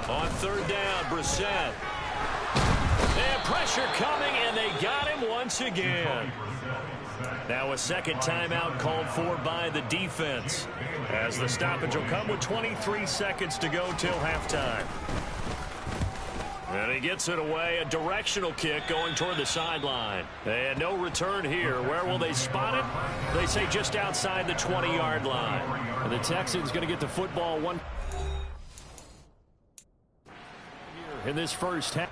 On third down, Brissett. And pressure coming, and they got him once again. Now a second timeout called for by the defense as the stoppage will come with 23 seconds to go till halftime. And he gets it away, a directional kick going toward the sideline. And no return here. Where will they spot it? They say just outside the 20-yard line. And the Texans going to get the football one here in this first half.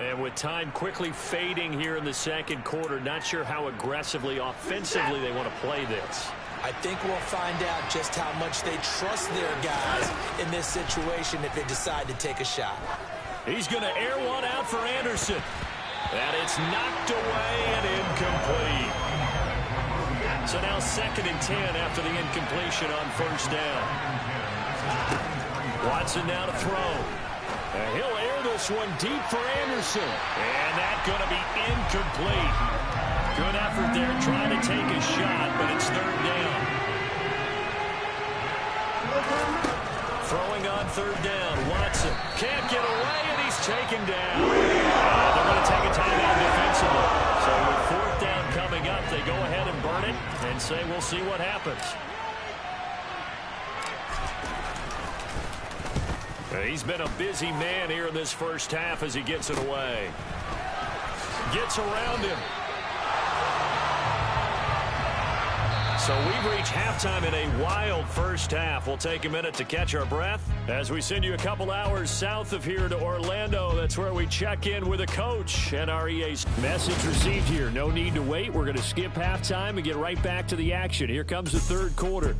And with time quickly fading here in the second quarter, not sure how aggressively, offensively they want to play this. I think we'll find out just how much they trust their guys in this situation if they decide to take a shot. He's going to air one out for Anderson. And it's knocked away and incomplete. So now 2nd and 10 after the incompletion on first down. Watson now to throw. And he'll air this one deep for Anderson. And that's going to be incomplete. Good effort there trying to take a shot, but it's third down. Throwing on third down. Watson can't get away, and he's taken down. They're going to take a timeout defensively. So with fourth down coming up, they go ahead and burn it and say we'll see what happens. He's been a busy man here in this first half as he gets it away. Gets around him. So we've reached halftime in a wild first half. We'll take a minute to catch our breath as we send you a couple hours south of here to Orlando. That's where we check in with a coach and our EA. Message received here. No need to wait. We're going to skip halftime and get right back to the action. Here comes the third quarter.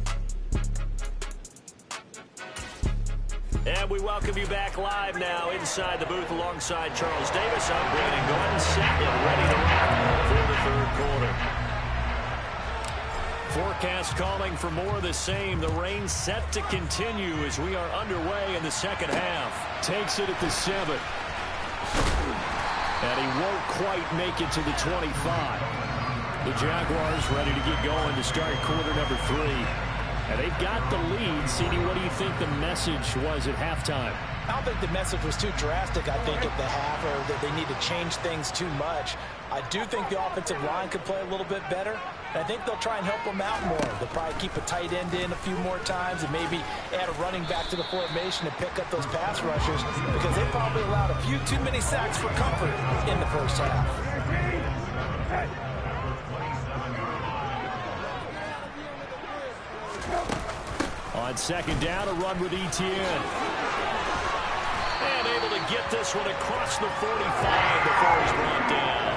And we welcome you back live now inside the booth alongside Charles Davis. I'm Brandon Gordon, set and ready to rock for the third quarter. Forecast calling for more of the same. The rain set to continue as we are underway in the second half. Takes it at the 7. And he won't quite make it to the 25. The Jaguars ready to get going to start quarter number 3. And they've got the lead. CD, what do you think the message was at halftime? I don't think the message was too drastic, I think, at the half, or that they need to change things too much. I do think the offensive line could play a little bit better. And I think they'll try and help them out more. They'll probably keep a tight end in a few more times and maybe add a running back to the formation and pick up those pass rushers because they probably allowed a few too many sacks for comfort in the first half. On second down, a run with Eddy-a. And able to get this one across the 45 before he's brought down.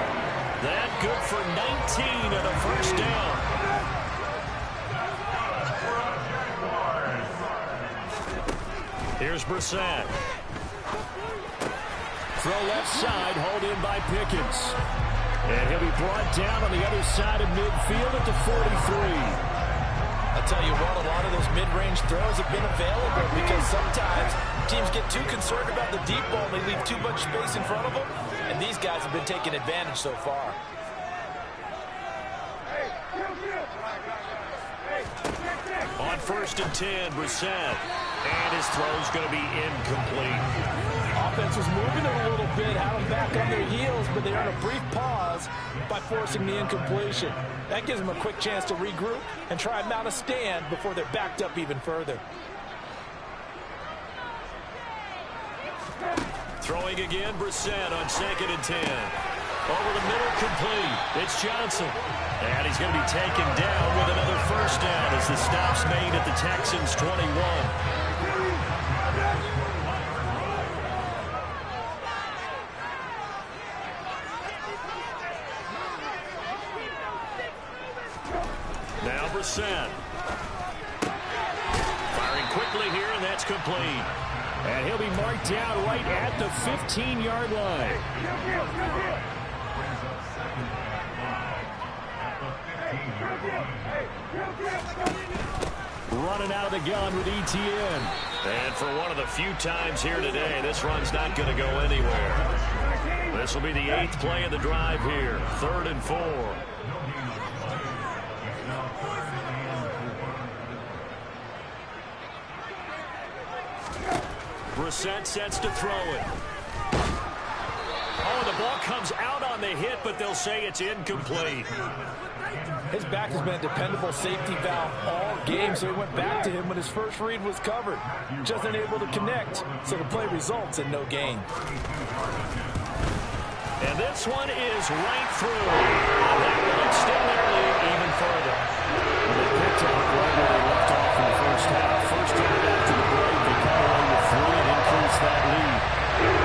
That good for 19 and a first down. Here's Brissett. Throw left side, hauled in by Pickens. And he'll be brought down on the other side of midfield at the 43. I'll tell you what, a lot of those mid-range throws have been available because sometimes teams get too concerned about the deep ball and they leave too much space in front of them, and these guys have been taking advantage so far. On 1st and 10, Brissett. And his throw's going to be incomplete. Offense was moving it a little bit, had them back on their heels, but they earned a brief pause by forcing the incompletion. That gives them a quick chance to regroup and try and mount a stand before they're backed up even further. Throwing again, Brissett on 2nd and 10. Over the middle, complete. It's Johnson. And he's going to be taken down with another first down as the stop's made at the Texans' 21. Now Brissett. Firing quickly here, and that's complete. And he'll be marked down right at the 15-yard line. Running out of the gun with Eddy-a. And for one of the few times here today, this run's not going to go anywhere. This will be the 8th play of the drive here. 3rd and 4. Brissett sets to throw it. Oh, the ball comes out on the hit, but they'll say it's incomplete. His back has been a dependable safety valve all game, so he went back to him when his first read was covered. Just unable to connect, so the play results in no gain. And this one is right through. And that will extend their lead even further. They picked up right where they left off in the first half. First down after the break, they come away with 3 and increase that lead.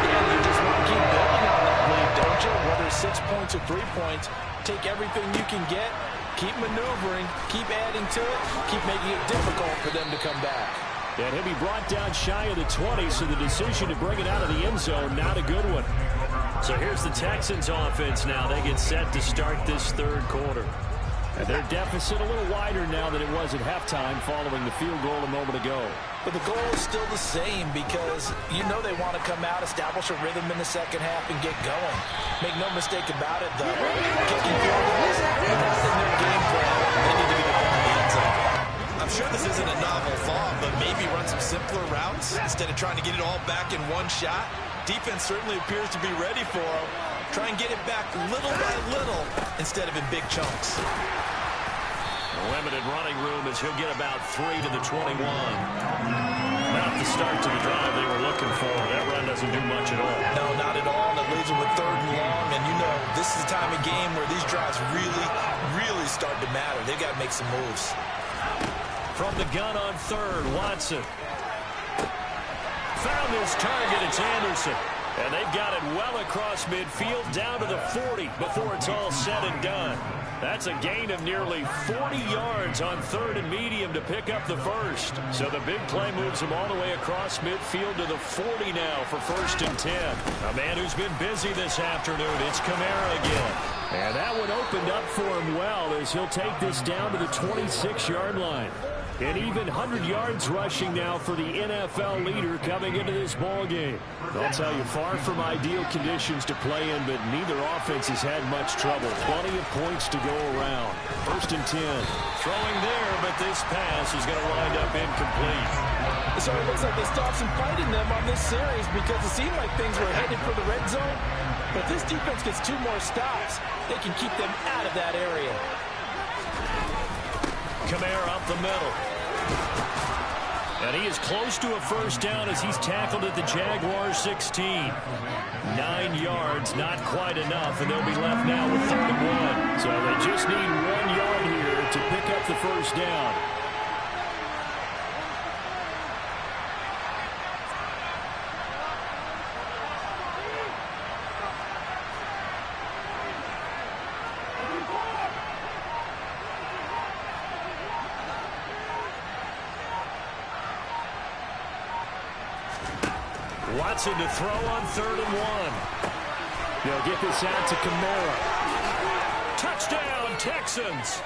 And you just want to keep building on that lead, don't you? Whether it's 6 points or 3 points, take everything you can get, keep maneuvering, keep adding to it, keep making it difficult for them to come back. And he'll be brought down shy of the 20, so the decision to bring it out of the end zone, not a good one. So here's the Texans offense now. They get set to start this 3rd quarter. And their deficit a little wider now than it was at halftime following the field goal a moment ago. But the goal is still the same because you know they want to come out, establish a rhythm in the second half, and get going. Make no mistake about it, though. Kicking field goals, not in their game plan. They need to be defending the end zone. I'm sure this isn't a novel thought, but maybe run some simpler routes instead of trying to get it all back in one shot. Defense certainly appears to be ready for them. Try and get it back little by little instead of in big chunks. Limited running room as he'll get about 3 to the 21. Not the start to the drive they were looking for. That run doesn't do much at all. No, not at all. That leaves them with 3rd and long. And you know, this is the time of game where these drives really start to matter. They've got to make some moves. From the gun on 3rd, Watson. Found his target. It's Anderson. And they've got it well across midfield down to the 40 before it's all said and done. That's a gain of nearly 40 yards on 3rd and medium to pick up the first. So the big play moves him all the way across midfield to the 40 now for 1st and 10. A man who's been busy this afternoon. It's Kamara again. And that one opened up for him well as he'll take this down to the 26-yard line. An even 100 yards rushing now for the NFL leader coming into this ball game. I'll tell you, far from ideal conditions to play in, but neither offense has had much trouble. Plenty of points to go around. 1st and 10. Throwing there, but this pass is going to wind up incomplete. So it looks like they stopped some fighting them on this series because it seemed like things were headed for the red zone. But this defense gets 2 more stops. They can keep them out of that area. Kamara up the middle. And he is close to a first down as he's tackled at the Jaguars 16. 9 yards, not quite enough, and they'll be left now with 3rd and 1. So they just need 1 yard here to pick up the first down. Watson to throw on 3rd and 1. They'll get this out to Kamara. Touchdown, Texans.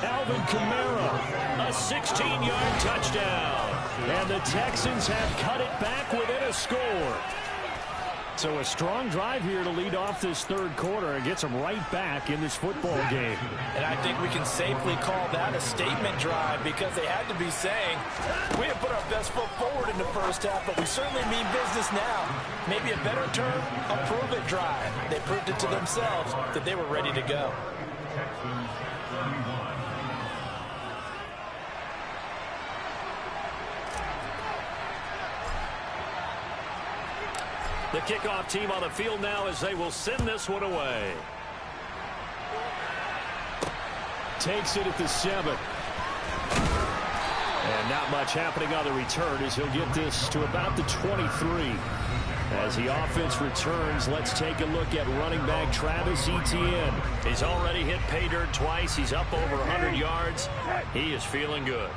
Alvin Kamara, a 16-yard touchdown. And the Texans have cut it back within a score. So a strong drive here to lead off this 3rd quarter and gets them right back in this football game. And I think we can safely call that a statement drive because they had to be saying, we have put our best foot forward in the first half, but we certainly mean business now. Maybe a better term, a prove-it drive. They proved it to themselves that they were ready to go. The kickoff team on the field now as they will send this one away. Takes it at the 7. And not much happening on the return as he'll get this to about the 23. As the offense returns, let's take a look at running back Travis Etienne. He's already hit pay dirt twice. He's up over 100 yards. He is feeling good.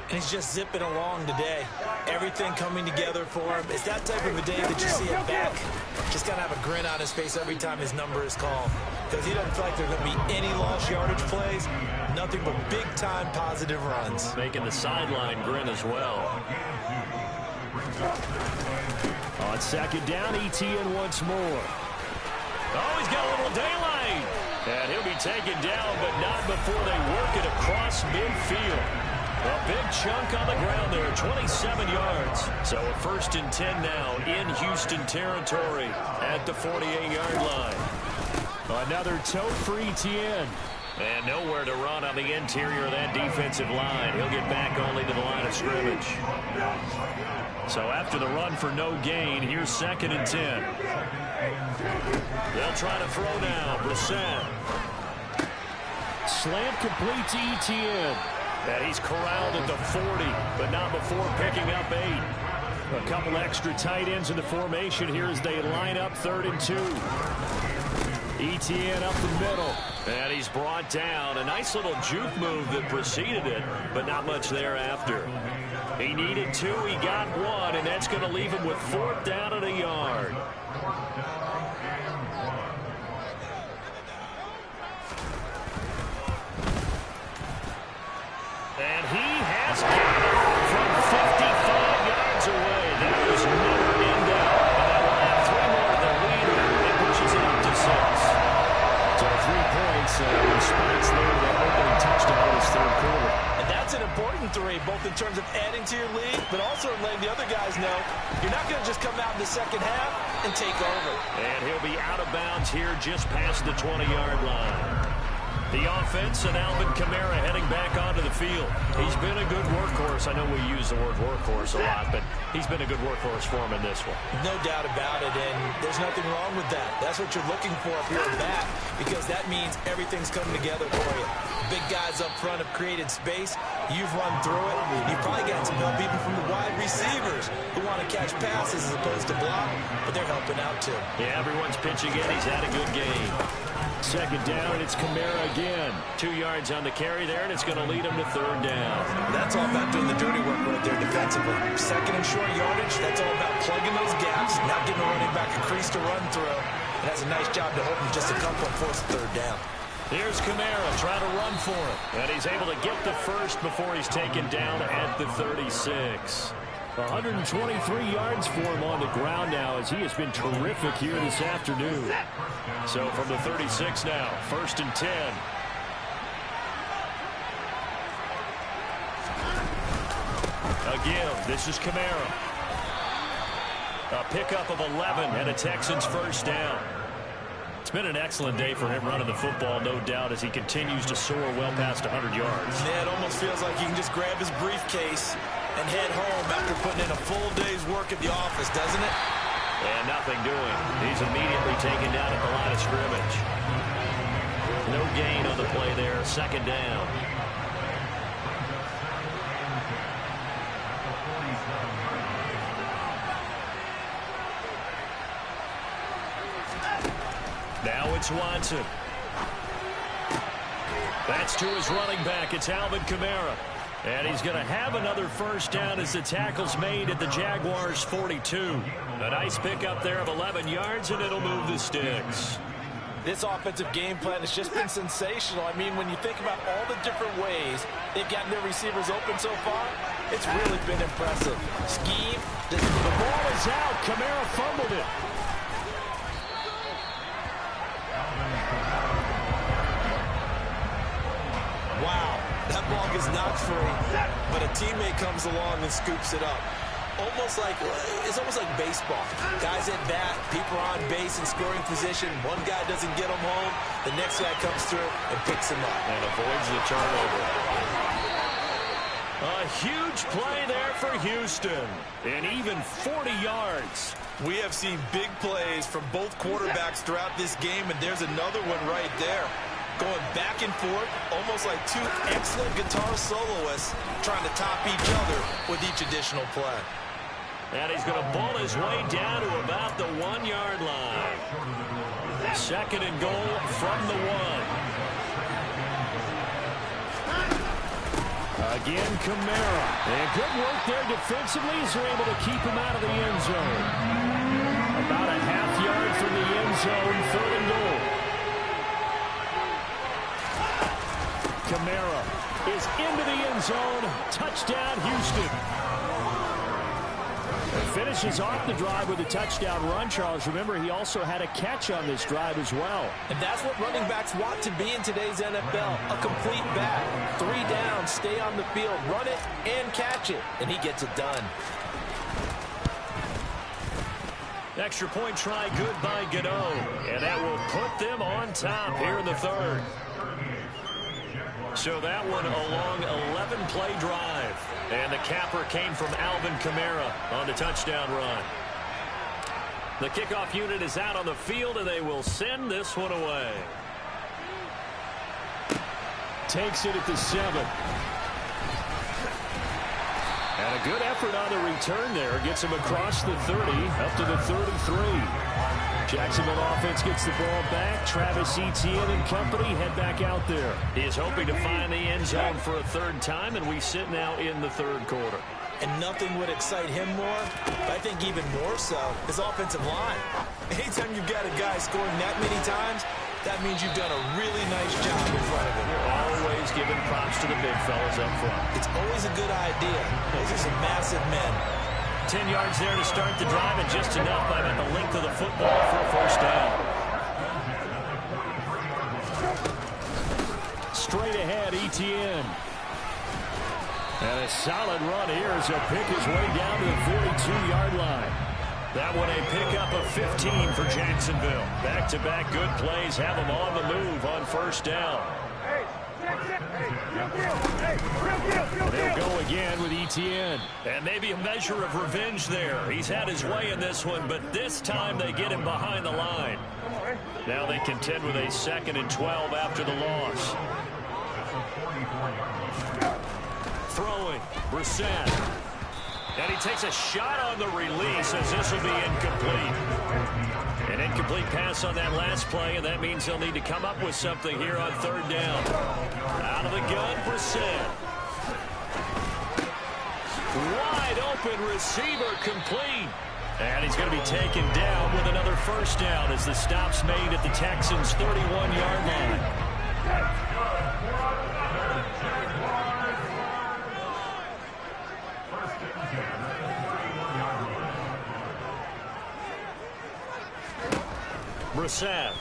And he's just zipping along today. Everything coming together for him. It's that type of a day that you see him back. Just got to have a grin on his face every time his number is called. Because he doesn't feel like there's going to be any lost yardage plays. Nothing but big-time positive runs. Making the sideline grin as well. On 2nd down, Etienne once more. Oh, he's got a little daylight. And he'll be taken down, but not before they work it across midfield. A big chunk on the ground there, 27 yards. So a 1st and 10 now in Houston territory at the 48-yard line. Another tote for Etienne. And nowhere to run on the interior of that defensive line. He'll get back only to the line of scrimmage. So after the run for no gain, here's 2nd and 10. They'll try to throw now. Brissett. Slant complete to Etienne. And he's corralled at the 40, but not before picking up 8. A couple extra tight ends in the formation here as they line up 3rd and 2. Etienne up the middle, and he's brought down. A nice little juke move that preceded it, but not much thereafter. He needed 2, he got 1, and that's going to leave him with 4th down and a yard. And he has got it from 55 yards away. That was never in doubt. And that will have 3 more of the lead. It pushes it up to 6. So 3 points response there to that opening touchdown this 3rd quarter. And that's an important 3, both in terms of adding to your lead, but also letting the other guys know you're not going to just come out in the second half and take over. And he'll be out of bounds here just past the 20-yard line. The offense and Alvin Kamara heading back onto the field. He's been a good workhorse. I know we use the word workhorse a lot, but he's been a good workhorse for him in this one. No doubt about it, and there's nothing wrong with that. That's what you're looking for if you're a back, because that means everything's coming together for you. Big guys up front have created space. You've run through it. You've probably got some help even from the wide receivers who want to catch passes as opposed to block, but they're helping out too. Yeah, everyone's pitching in. He's had a good game. 2nd down, and it's Kamara again. 2 yards on the carry there, and it's going to lead him to 3rd down. That's all about doing the dirty work right there defensively. 2nd and short yardage, that's all about plugging those gaps, not giving a running back a crease to run through. And that's a nice job to hold him just a couple and force the 3rd down. Here's Kamara trying to run for him. And he's able to get the first before he's taken down at the 36. 123 yards for him on the ground now as he has been terrific here this afternoon. So from the 36 now, 1st and 10. A give. This is Kamara. A pickup of 11 and a Texans 1st down. It's been an excellent day for him running the football, no doubt, as he continues to soar well past 100 yards. Yeah, it almost feels like he can just grab his briefcase and head home after putting in a full day's work at the office, doesn't it? And nothing doing. He's immediately taken down at the line of scrimmage. No gain on the play there. Second down. Now it's Watson. That's to his running back. It's Alvin Kamara. And he's going to have another first down as the tackle's made at the Jaguars' 42. A nice pickup there of 11 yards, and it'll move the sticks. This offensive game plan has just been sensational. I mean, when you think about all the different ways they've gotten their receivers open so far, it's really been impressive. Scheme. The ball is out. Kamara fumbled it. Wow, that ball gets knocked free, but a teammate comes along and scoops it up. It's almost like baseball. Guys at bat, people are on base in scoring position. One guy doesn't get him home. The next guy comes through and picks him up. And avoids the turnover. A huge play there for Houston. And even 40 yards. We have seen big plays from both quarterbacks throughout this game, and there's another one right there. Going back and forth, almost like two excellent guitar soloists trying to top each other with each additional play. And he's going to ball his way down to about the 1-yard line. Second and goal from the 1. Again, Kamara. And good work there defensively as they're able to keep him out of the end zone. About a half yard from the end zone, third and goal. Kamara is into the end zone. Touchdown, Houston. And finishes off the drive with a touchdown run, Charles. Remember, he also had a catch on this drive as well. And that's what running backs want to be in today's NFL. A complete back. 3 down, stay on the field, run it, and catch it. And he gets it done. Extra point try good by Gano. And that will put them on top here in the third. So that one a long 11-play drive. And the capper came from Alvin Kamara on the touchdown run. The kickoff unit is out on the field, and they will send this one away. Takes it at the 7. And a good effort on the return there. Gets him across the 30, up to the 33. Jacksonville offense gets the ball back. Travis Etienne and company head back out there. He is hoping to find the end zone for a third time, and we sit now in the third quarter. And nothing would excite him more, but I think even more so, his offensive line. Anytime you've got a guy scoring that many times, that means you've done a really nice job in front of him. You're always giving props to the big fellas up front. It's always a good idea. Those are some massive men. 10 yards there to start the drive, and just enough by about the length of the football for a first down. Straight ahead, Etienne. And a solid run here as he'll pick his way down to the 42-yard line. That one a pickup of 15 for Jacksonville. Back-to-back good plays have them on the move on first down. And they'll go again with Etienne. And maybe a measure of revenge there. He's had his way in this one, but this time they get him behind the line. Now they contend with a 2nd and 12 after the loss. Throwing, Brissett. And he takes a shot on the release as this will be incomplete. An incomplete pass on that last play, and that means they'll need to come up with something here on third down. Out of the gun, Brissett. Wide open receiver complete. And he's going to be taken down with another first down as the stop's made at the Texans' 31-yard line. Brissett.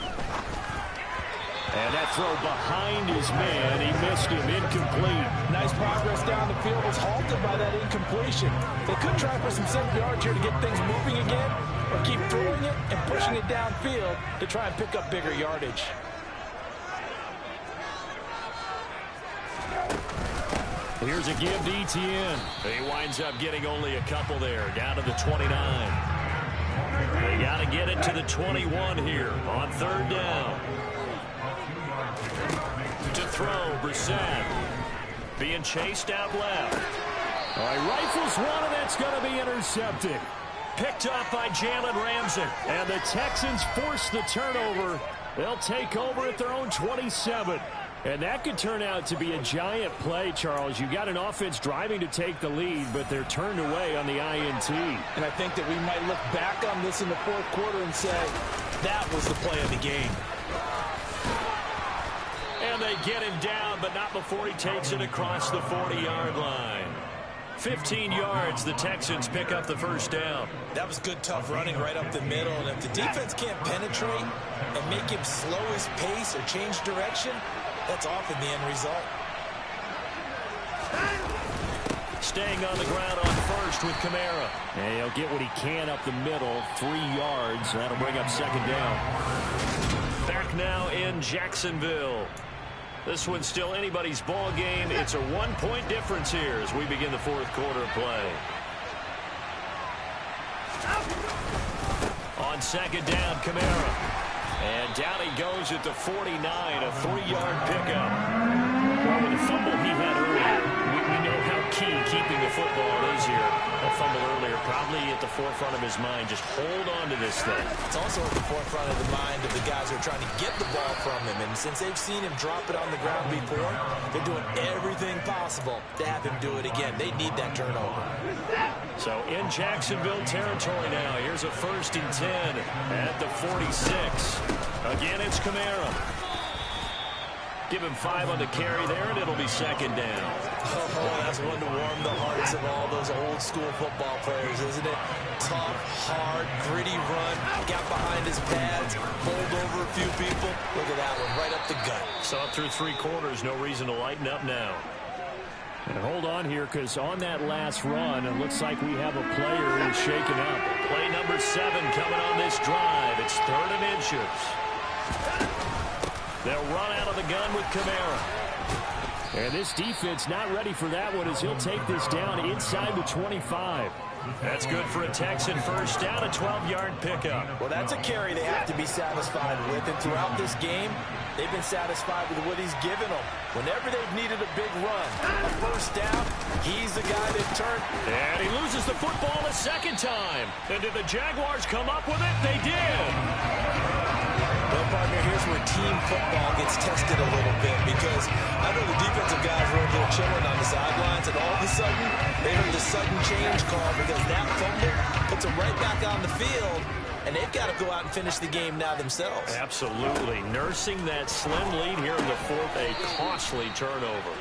And that throw behind his man. He missed him. Incomplete. Nice progress down the field. Was halted by that incompletion. They could try for some safe yards here to get things moving again, or keep throwing it and pushing it downfield to try and pick up bigger yardage. Here's a give to Etienne. He winds up getting only a couple there, down to the 29. They got to get it to the 21 here on third down. To throw, Brissett. Being chased out left. All right, rifles one, and that's going to be intercepted. Picked up by Jalen Ramsey. And the Texans force the turnover. They'll take over at their own 27. And that could turn out to be a giant play, Charles. You got an offense driving to take the lead, but they're turned away on the INT. And I think that we might look back on this in the fourth quarter and say, that was the play of the game. And they get him down, but not before he takes it across the 40-yard line. 15 yards, the Texans pick up the first down. That was good, tough running right up the middle. And if the defense can't penetrate and make him slow his pace or change direction, that's often the end result. Staying on the ground on first with Kamara. And he'll get what he can up the middle, 3 yards. That'll bring up second down. Back now in Jacksonville. This one's still anybody's ball game. It's a 1-point difference here as we begin the fourth quarter play. On second down, Kamara. And down he goes at the 49, a 3-yard pickup. Well, with the fumble he had earlier, we know how key keeping the football is here. That fumble earlier probably at the forefront of his mind. Just hold on to this thing. It's also at the forefront of the mind of the guys who are trying to get the ball from him. And since they've seen him drop it on the ground before, they're doing everything possible to have him do it again. They need that turnover. So in Jacksonville territory now. Here's a 1st and 10 at the 46. Again, it's Kamara. Give him 5 on the carry there, and it'll be second down. Oh, that's one to warm the hearts of all those old school football players, isn't it? Tough, hard, gritty run. Got behind his pads, bowled over a few people. Look at that one, right up the gut. Saw it through 3 quarters. No reason to lighten up now. And hold on here, because on that last run, it looks like we have a player who's shaken up. Play number 7 coming on this drive. It's 3rd and inches. They'll run out of the gun with Kamara. And this defense not ready for that one as he'll take this down inside the 25. That's good for a Texan first down, a 12-yard pickup. Well, that's a carry they have to be satisfied with. And throughout this game, they've been satisfied with what he's given them. Whenever they've needed a big run, a first down, he's the guy that turned. And he loses the football a second time. And did the Jaguars come up with it? They did. Well, partner, here's where team football gets tested a little bit, because I know the defensive guys were over there chilling on the sidelines, and all of a sudden, they heard the sudden change call because that fumble puts them right back on the field, and they've got to go out and finish the game now themselves. Absolutely. Nursing that slim lead here in the fourth, a costly turnover.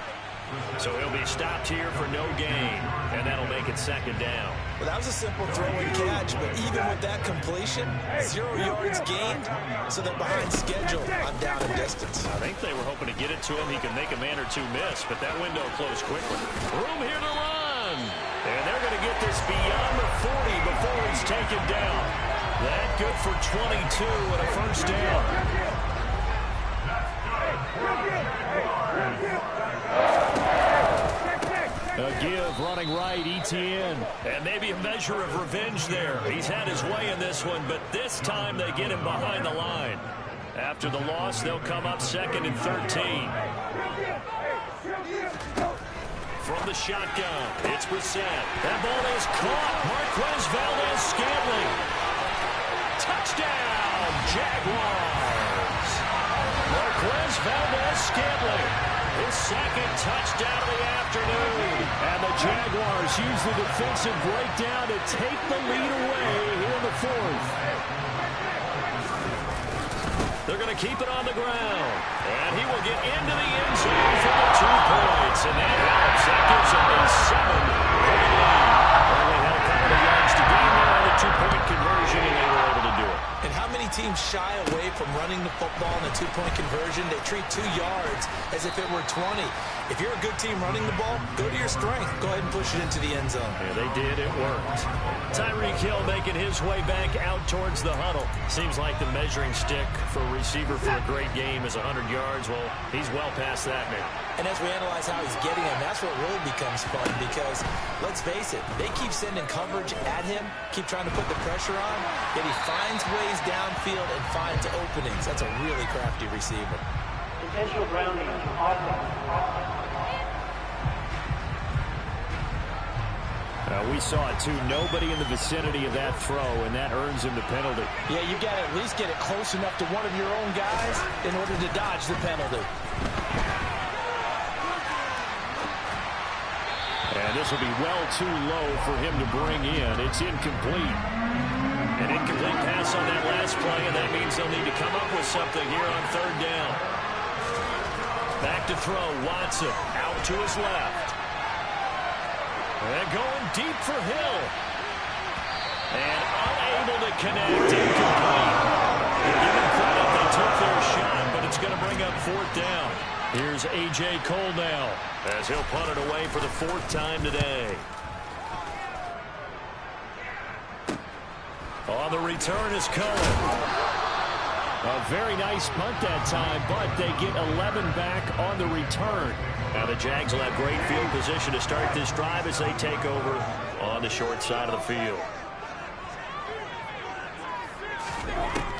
So he'll be stopped here for no gain, and that'll make it second down. Well, that was a simple throw and catch, but even with that completion, 0 yards gained, so they're behind schedule on down and distance. I think they were hoping to get it to him. He could make a man or two miss, but that window closed quickly. Room here to run. And they're going to get this beyond the 40 before he's taken down. That good for 22 and a first down. A give running right, Etienne. And maybe a measure of revenge there. He's had his way in this one, but this time they get him behind the line. After the loss, they'll come up 2nd and 13. From the shotgun, it's Brissett. That ball is caught. Marquez Valdes-Scantling. Touchdown, Jaguars. Marquez Valdes-Scantling. His 2nd touchdown of the afternoon. And the Jaguars use the defensive breakdown to take the lead away here in the 4th. They're going to keep it on the ground. And he will get into the end zone for the 2 points. And that helps. That gives them a 7-point lead. Well, they had a couple of yards to gain there on the 2-point conversion, and they were able to do it. And how many teams shy away from running the football in a 2-point conversion? They treat 2 yards as if it were 20. If you're a good team running the ball, go to your strength. Go ahead and push it into the end zone. Yeah, they did. It worked. Tyreek Hill making his way back out towards the huddle. Seems like the measuring stick for a receiver for a great game is 100 yards. Well, he's well past that now. And as we analyze how he's getting them, that's what really becomes fun because, let's face it, they keep sending coverage at him, keep trying to put the pressure on, yet he finds ways downfield and finds openings. That's a really crafty receiver. Intentional grounding. We saw it, too. Nobody in the vicinity of that throw, and that earns him the penalty. Yeah, you got to at least get it close enough to one of your own guys in order to dodge the penalty. And this will be well too low for him to bring in. It's incomplete. An incomplete pass on that last play, and that means they'll need to come up with something here on third down. Back to throw, Watson out to his left. And going deep for Hill. And unable to connect, incomplete. Give them credit, they took their shot, but it's going to bring up fourth down. Here's A.J. Cole now, as he'll punt it away for the fourth time today. On the return is Cullen. A very nice punt that time, but they get 11 back on the return. Now the Jags will have great field position to start this drive as they take over on the short side of the field.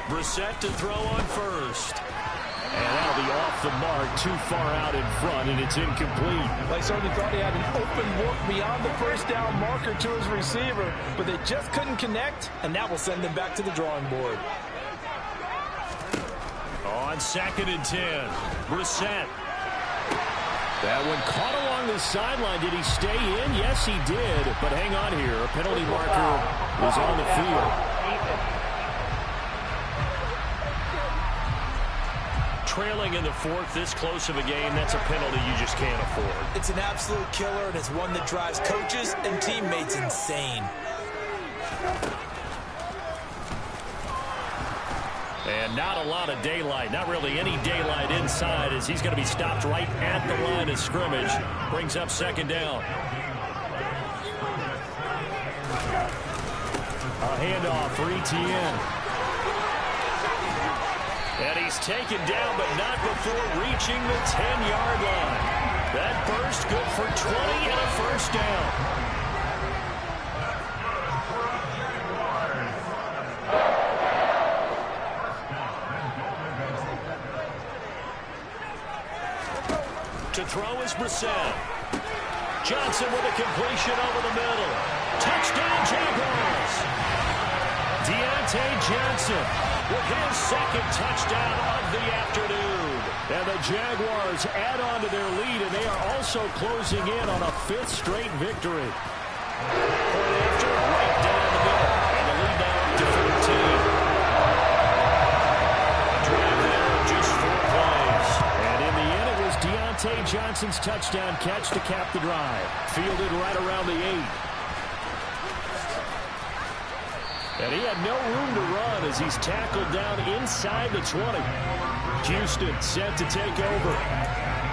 Brissett to throw on first. And that'll be off the mark, too far out in front, and it's incomplete. They certainly thought he had an open look beyond the first down marker to his receiver, but they just couldn't connect, and that will send them back to the drawing board. On 2nd and 10, Brissett. That one caught along the sideline. Did he stay in? Yes, he did. But hang on here. A penalty marker is on the field. Trailing in the fourth, this close of a game, that's a penalty you just can't afford. It's an absolute killer, and it's one that drives coaches and teammates insane. And not a lot of daylight, not really any daylight inside as he's going to be stopped right at the line of scrimmage. Brings up second down. A handoff for Etienne. And he's taken down, but not before reaching the 10-yard line. That burst good for 20 and a first down. To throw is Brissett. Johnson with a completion over the middle. Touchdown, Jaguars. Deontay Johnson with his second touchdown of the afternoon. And the Jaguars add on to their lead, and they are also closing in on a fifth straight victory. Point after, right down the middle. And the lead now up to 14. Drive there of just 4 plays. And in the end, it was Deontay Johnson's touchdown catch to cap the drive. Fielded right around the 8. And he had no room to run as he's tackled down inside the 20. Houston set to take over.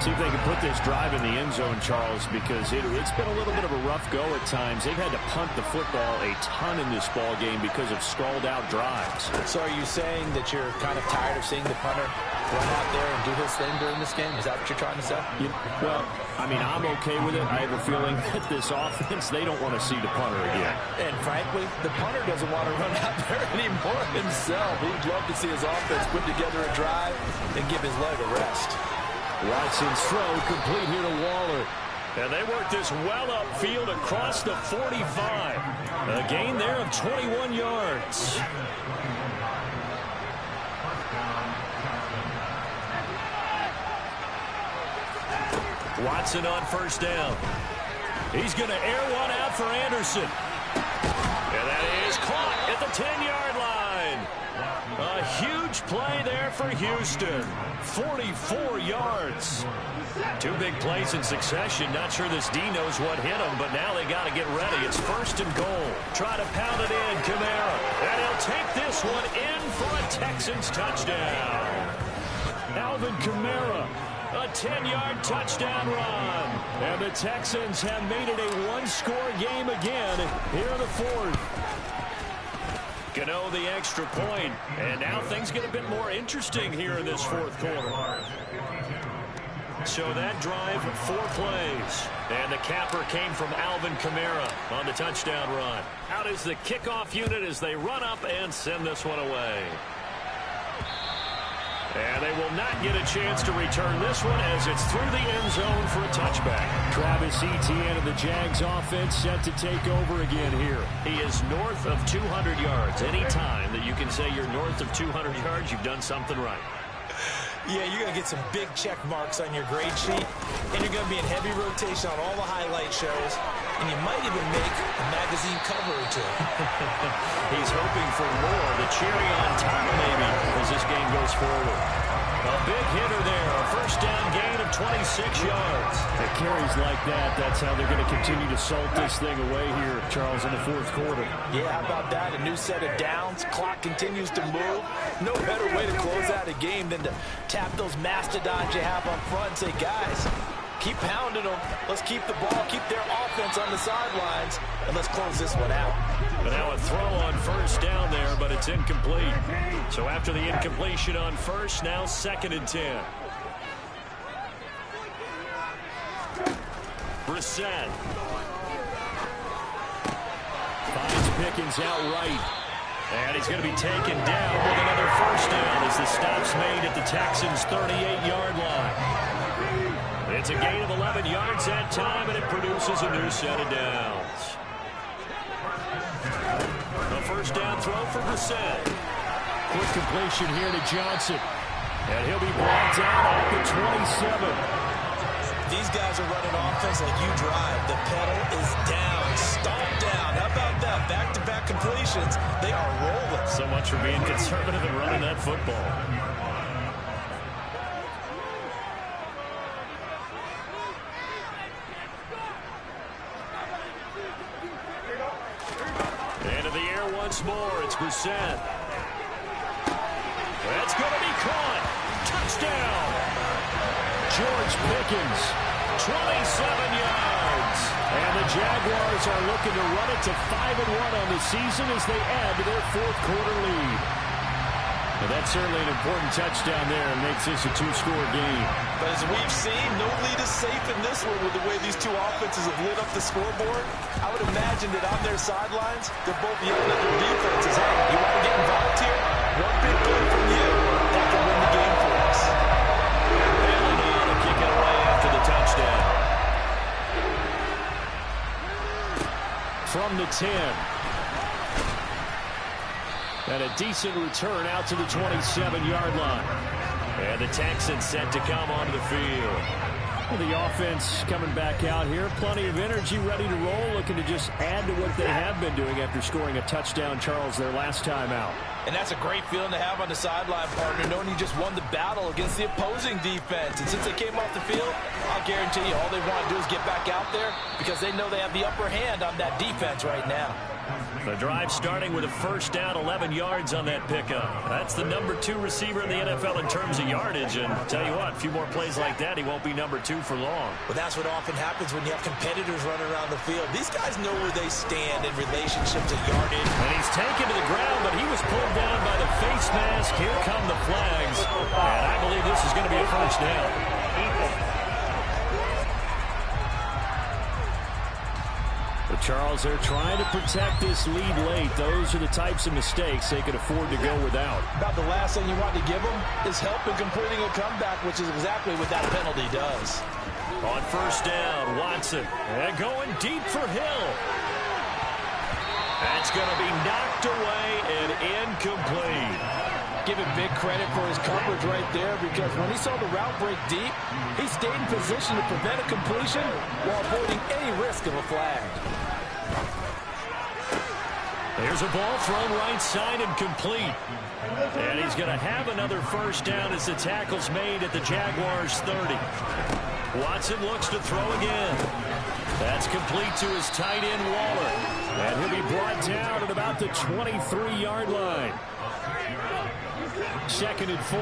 See if they can put this drive in the end zone, Charles, because it's been a little bit of a rough go at times. They've had to punt the football a ton in this ball game because of stalled-out drives. So are you saying that you're kind of tired of seeing the punter run out there and do his thing during this game? Is that what you're trying to say? Yeah, well, I mean, I'm okay with it. I have a feeling that this offense, they don't want to see the punter again. And frankly, the punter doesn't want to run out there anymore himself. He'd love to see his offense put together a drive and give his leg a rest. Watson's throw complete here to Waller. And they work this well upfield across the 45. A gain there of 21 yards. Watson on first down. He's going to air one out for Anderson. And that is caught at the 10-yard line. A huge play there for Houston. 44 yards. 2 big plays in succession. Not sure this D knows what hit him, but now they got to get ready. It's first and goal. Try to pound it in, Kamara. And he'll take this one in for a Texans touchdown. Alvin Kamara A 10-yard touchdown run. And the Texans have made it a one-score game again here in the fourth. Gano the extra point. And now things get a bit more interesting here in this fourth quarter. So that drive, 4 plays. And the capper came from Alvin Kamara on the touchdown run. Out is the kickoff unit as they run up and send this one away. And they will not get a chance to return this one as it's through the end zone for a touchback. Travis Etienne of the Jags offense set to take over again here. He is north of 200 yards. Any time that you can say you're north of 200 yards, you've done something right. Yeah, you're going to get some big check marks on your grade sheet, and you're going to be in heavy rotation on all the highlight shows, and you might even make a magazine cover or two. He's hoping for more, the cherry on top maybe, as this game goes forward. A big hitter there, a first down gain of 26 yards. The carries like that, that's how they're going to continue to salt this thing away here, Charles, in the fourth quarter. Yeah, how about that? A new set of downs. Clock continues to move. No better way to close out a game than to tap those mastodons you have on front and say, guys, keep pounding them. Let's keep the ball, keep their offense on the sidelines, and let's close this one out. But now a throw on first down there, but it's incomplete. So after the incompletion on first, now 2nd and 10. Brissett finds Pickens outright. And he's going to be taken down with another first down as the stop's made at the Texans' 38-yard line. It's a gain of 11 yards that time, and it produces a new set of downs. A first down throw for Brissett. Quick completion here to Johnson. And he'll be brought down at the 27. These guys are running offense like you drive. The pedal is down, stomp down. How about that? Back-to-back completions. They are rolling. So much for being conservative and running that football. Into the air once more. It's Brissett. That's going to be caught. Touchdown. George Pickens, 27 yards. And the Jaguars are looking to run it to 5-1 on the season as they add to their fourth quarter lead. Well, that's certainly an important touchdown there and makes this a 2-score game. But as we've seen, no lead is safe in this one with the way these two offenses have lit up the scoreboard. I would imagine that on their sidelines, they're both yelling at their defenses, hey, you want to get involved here? One big play from you, that can win the game for us. Bailing on to kick it away after the touchdown. From the 10. And a decent return out to the 27-yard line. And the Texans set to come onto the field. Well, the offense coming back out here. Plenty of energy, ready to roll, looking to just add to what they have been doing after scoring a touchdown, Charles, their last time out. And that's a great feeling to have on the sideline, partner, knowing you just won the battle against the opposing defense. And since they came off the field, I'll guarantee you all they want to do is get back out there because they know they have the upper hand on that defense right now. The drive starting with a first down, 11 yards on that pickup. That's the number 2 receiver in the NFL in terms of yardage. And tell you what, a few more plays like that, he won't be number 2 for long. Well, that's what often happens when you have competitors running around the field. These guys know where they stand in relationship to yardage. And he's taken to the ground, but he was pulled down by the face mask. Here come the flags. And I believe this is going to be a first down. But Charles, they're trying to protect this lead late. Those are the types of mistakes they could afford to go without. About the last thing you want to give them is help in completing a comeback, which is exactly what that penalty does. On first down, Watson. And going deep for Hill. That's going to be knocked away and incomplete. Give him big credit for his coverage right there because when he saw the route break deep, he stayed in position to prevent a completion while avoiding any risk of a flag. There's a ball thrown right side and complete. And he's going to have another first down as the tackle's made at the Jaguars' 30. Watson looks to throw again. That's complete to his tight end, Waller. And he'll be brought down at about the 23-yard line. 2nd and 4.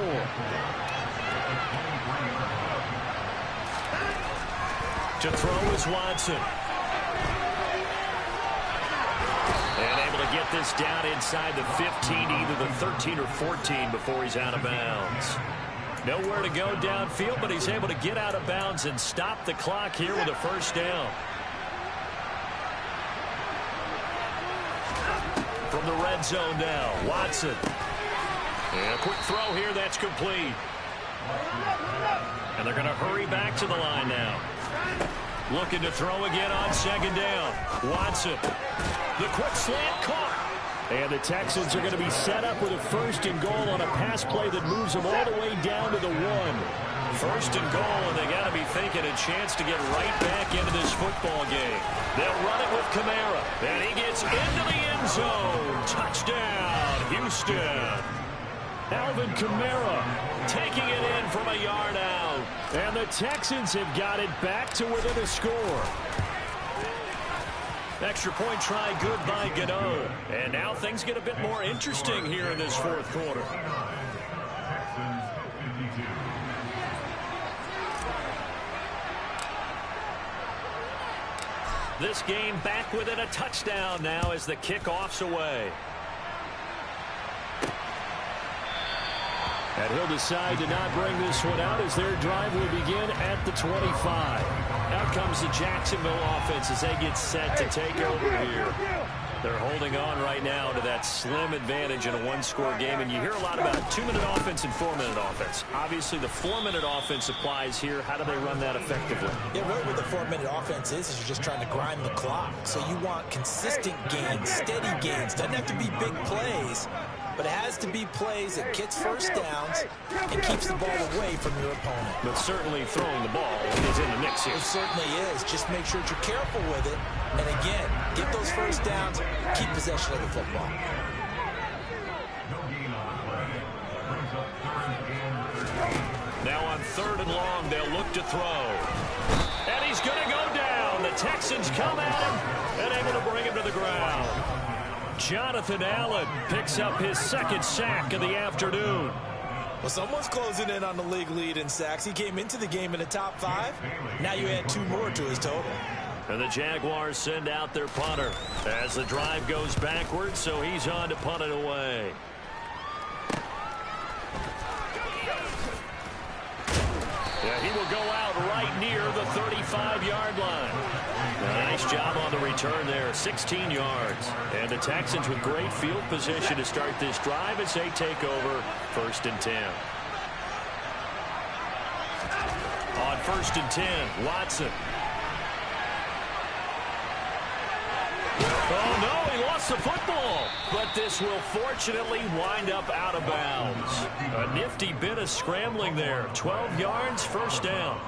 To throw is Watson. And able to get this down inside the 15, either the 13 or 14 before he's out of bounds. Nowhere to go downfield, but he's able to get out of bounds and stop the clock here with a first down. From the red zone now, Watson. And a quick throw here, that's complete. And they're going to hurry back to the line now. Looking to throw again on second down. Watson. The quick slant caught. And the Texans are going to be set up with a first and goal on a pass play that moves them all the way down to the 1. First and goal, and they got to be thinking a chance to get right back into this football game. They'll run it with Kamara. And he gets into the end zone. Touchdown, Houston. Alvin Kamara taking it in from a yard out. And the Texans have got it back to within a score. Extra point try good by Gano. And now things get a bit more interesting here in this fourth quarter. This game back within a touchdown now as the kickoff's away. And he'll decide to not bring this one out as their drive will begin at the 25. Out comes the Jacksonville offense as they get set to take over here. They're holding on right now to that slim advantage in a one-score game. And you hear a lot about 2-minute offense and 4-minute offense. Obviously, the 4-minute offense applies here. How do they run that effectively? Yeah, really what the 4-minute offense is you're just trying to grind the clock. So you want consistent gains, steady gains. Doesn't have to be big plays, but it has to be plays that gets first downs and keeps the ball away from your opponent. But certainly throwing the ball is in the mix here. It certainly is. Just make sure that you're careful with it. And again, get those first downs, keep possession of the football. Now on 3rd and long, they'll look to throw. And he's going to go down. The Texans come at him and able to bring him to the ground. Jonathan Allen picks up his second sack of the afternoon. Well, someone's closing in on the league lead in sacks. He came into the game in the top 5. Now you add 2 more to his total. And the Jaguars send out their punter as the drive goes backwards, so he's on to punt it away. Yeah, he will go out right near the 35-yard line. Nice job on the return there, 16 yards. And the Texans with great field position to start this drive as they take over 1st and 10. On 1st and 10, Watson. Oh, no, he lost the football. But this will fortunately wind up out of bounds. A nifty bit of scrambling there. 12 yards, first down.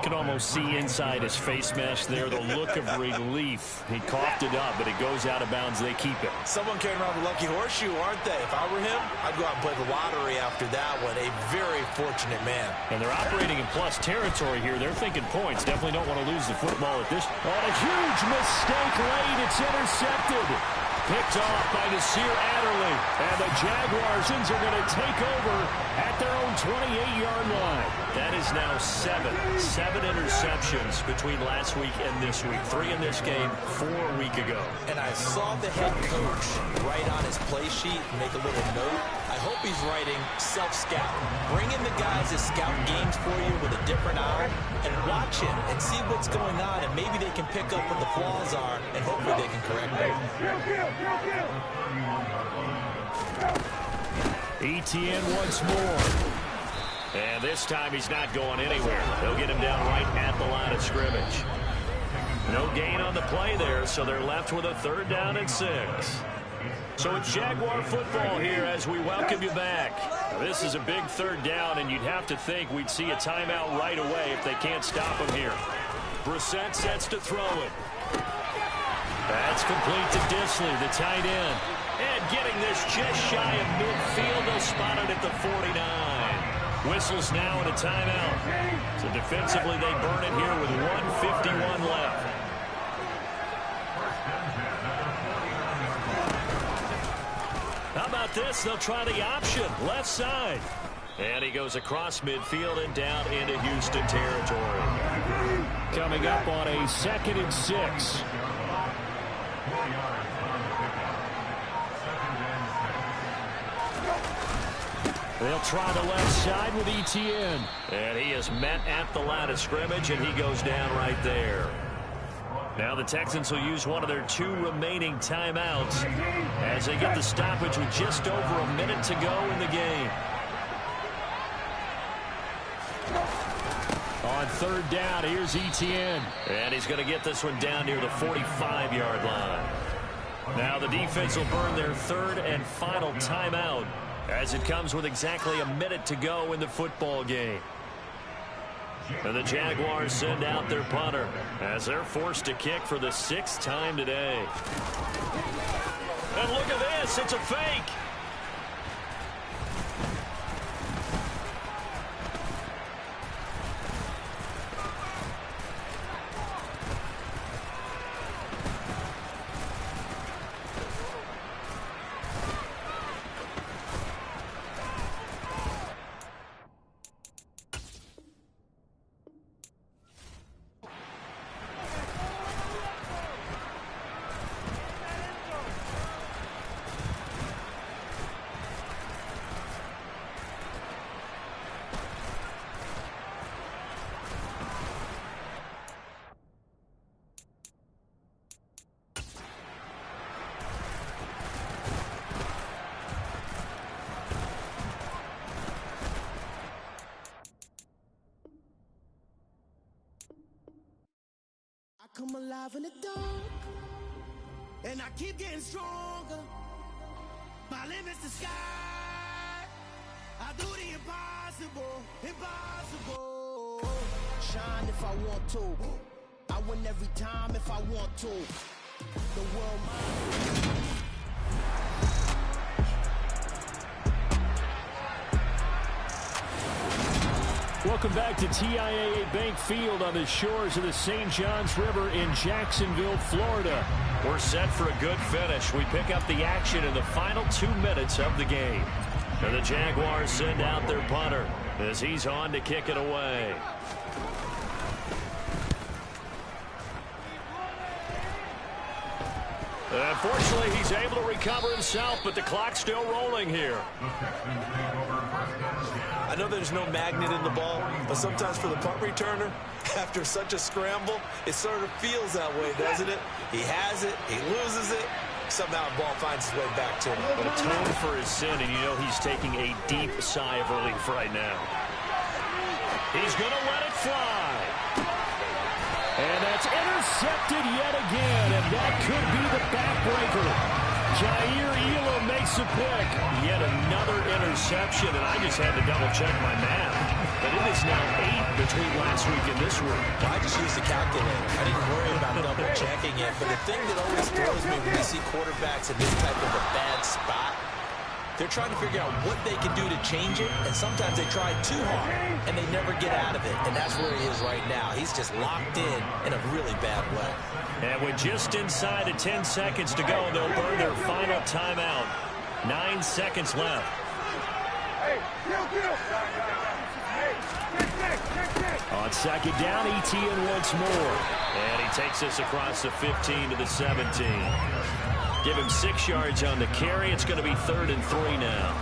Can almost see inside his face mask there the look of relief. He coughed it up, but it goes out of bounds. They keep it. Someone came around with a lucky horseshoe, aren't they? If I were him, I'd go out and play the lottery after that one. A very fortunate man. And they're operating in plus territory here. They're thinking points. Definitely don't want to lose the football at this. Oh, a huge mistake late. It's intercepted. Picked off by Nasir Adderley. And the Jaguars are going to take over at their own 28-yard line. That is now 7 interceptions between last week and this week. 3 in this game, 4 a week ago. And I saw the head coach write on his play sheet, make a little note. I hope he's writing self-scout. Bring in the guys that scout games for you with a different eye and watch him and see what's going on, and maybe they can pick up what the flaws are, and hopefully they can correct them. Etienne once more. And this time he's not going anywhere. They'll get him down right at the line of scrimmage. No gain on the play there, so they're left with a 3rd down and 6. So it's Jaguar football here as we welcome you back. Now, this is a big 3rd down, and you'd have to think we'd see a timeout right away if they can't stop him here. Brissett sets to throw it. That's complete to Disley, the tight end. And getting this just shy of midfield, they'll spot it at the 49. Whistles now and a timeout. So defensively, they burn it here with 1:51 left. How about this? They'll try the option, left side. And he goes across midfield and down into Houston territory. Coming up on a 2nd and 6. They'll try the left side with Etienne. And he is met at the line of scrimmage, and he goes down right there. Now the Texans will use one of their 2 remaining timeouts as they get the stoppage with just over a minute to go in the game. On 3rd down, here's Etienne. And he's going to get this one down near the 45-yard line. Now the defense will burn their 3rd and final timeout as it comes with exactly a minute to go in the football game. And the Jaguars send out their punter as they're forced to kick for the 6th time today. And look at this, it's a fake. Come alive in the dark, and I keep getting stronger. My limit's the sky. I do the impossible, impossible. Shine if I want to. I win every time if I want to. The world mine. Welcome back to TIAA Bank Field on the shores of the St. Johns River in Jacksonville, Florida. We're set for a good finish. We pick up the action in the final 2 minutes of the game. And the Jaguars send out their punter as he's on to kick it away. Unfortunately, he's able to recover himself, but the clock's still rolling here. I know there's no magnet in the ball, but sometimes for the punt returner, after such a scramble, it sort of feels that way, doesn't it? He has it, he loses it, somehow the ball finds its way back to him. But atone for his sin, and you know he's taking a deep sigh of relief right now. He's going to let it fly. And that's intercepted yet again, and that could be the backbreaker. Jair Elam makes a pick. Yet another interception, and I just had to double-check my math. But it is now 8 between last week and this week. Well, I just used the calculator. I didn't worry about double-checking it. But the thing that always throws me when we see quarterbacks in this type of a bad spot, they're trying to figure out what they can do to change it, and sometimes they try too hard, and they never get out of it, and that's where he is right now. He's just locked in a really bad way. And with just inside of 10 seconds to go, they'll burn their final timeout. 9 seconds left. On 2nd down, Etienne once more. And he takes this across the 15 to the 17. Give him 6 yards on the carry. It's going to be 3rd and 3 now.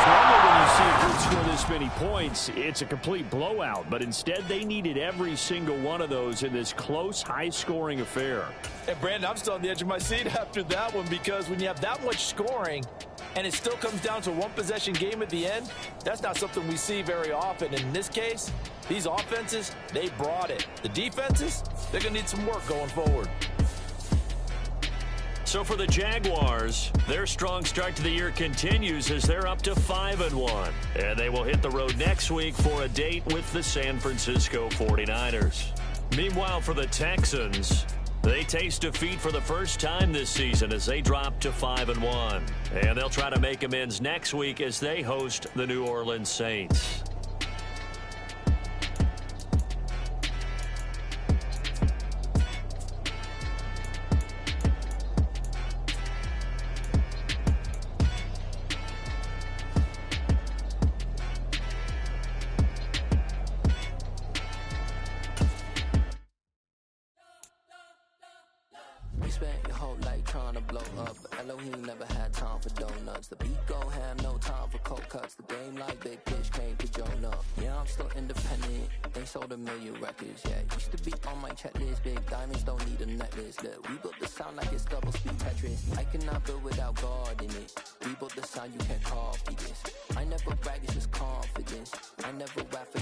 Normally when you see a group score this many points, it's a complete blowout. But instead, they needed every single one of those in this close, high-scoring affair. And, Brandon, I'm still on the edge of my seat after that one because when you have that much scoring and it still comes down to a one-possession game at the end, that's not something we see very often. And in this case, these offenses, they brought it. The defenses, they're going to need some work going forward. So for the Jaguars, their strong start to the year continues as they're up to 5-1. And they will hit the road next week for a date with the San Francisco 49ers. Meanwhile, for the Texans, they taste defeat for the first time this season as they drop to 5-1. And they'll try to make amends next week as they host the New Orleans Saints. You spent your whole life trying to blow up, but Elohim never had time for donuts. The beat go ham, no time for cold cuts. The game like Big Fish came to Jonah. Yeah, I'm still independent, ain't sold a million records yet. Used to be on my checklist, big diamonds don't need a necklace. Look, we built the sound like it's double speed Tetris. I cannot build without God in it. We built the sound, you can't copy this. I never brag, it's just confidence. I never rap for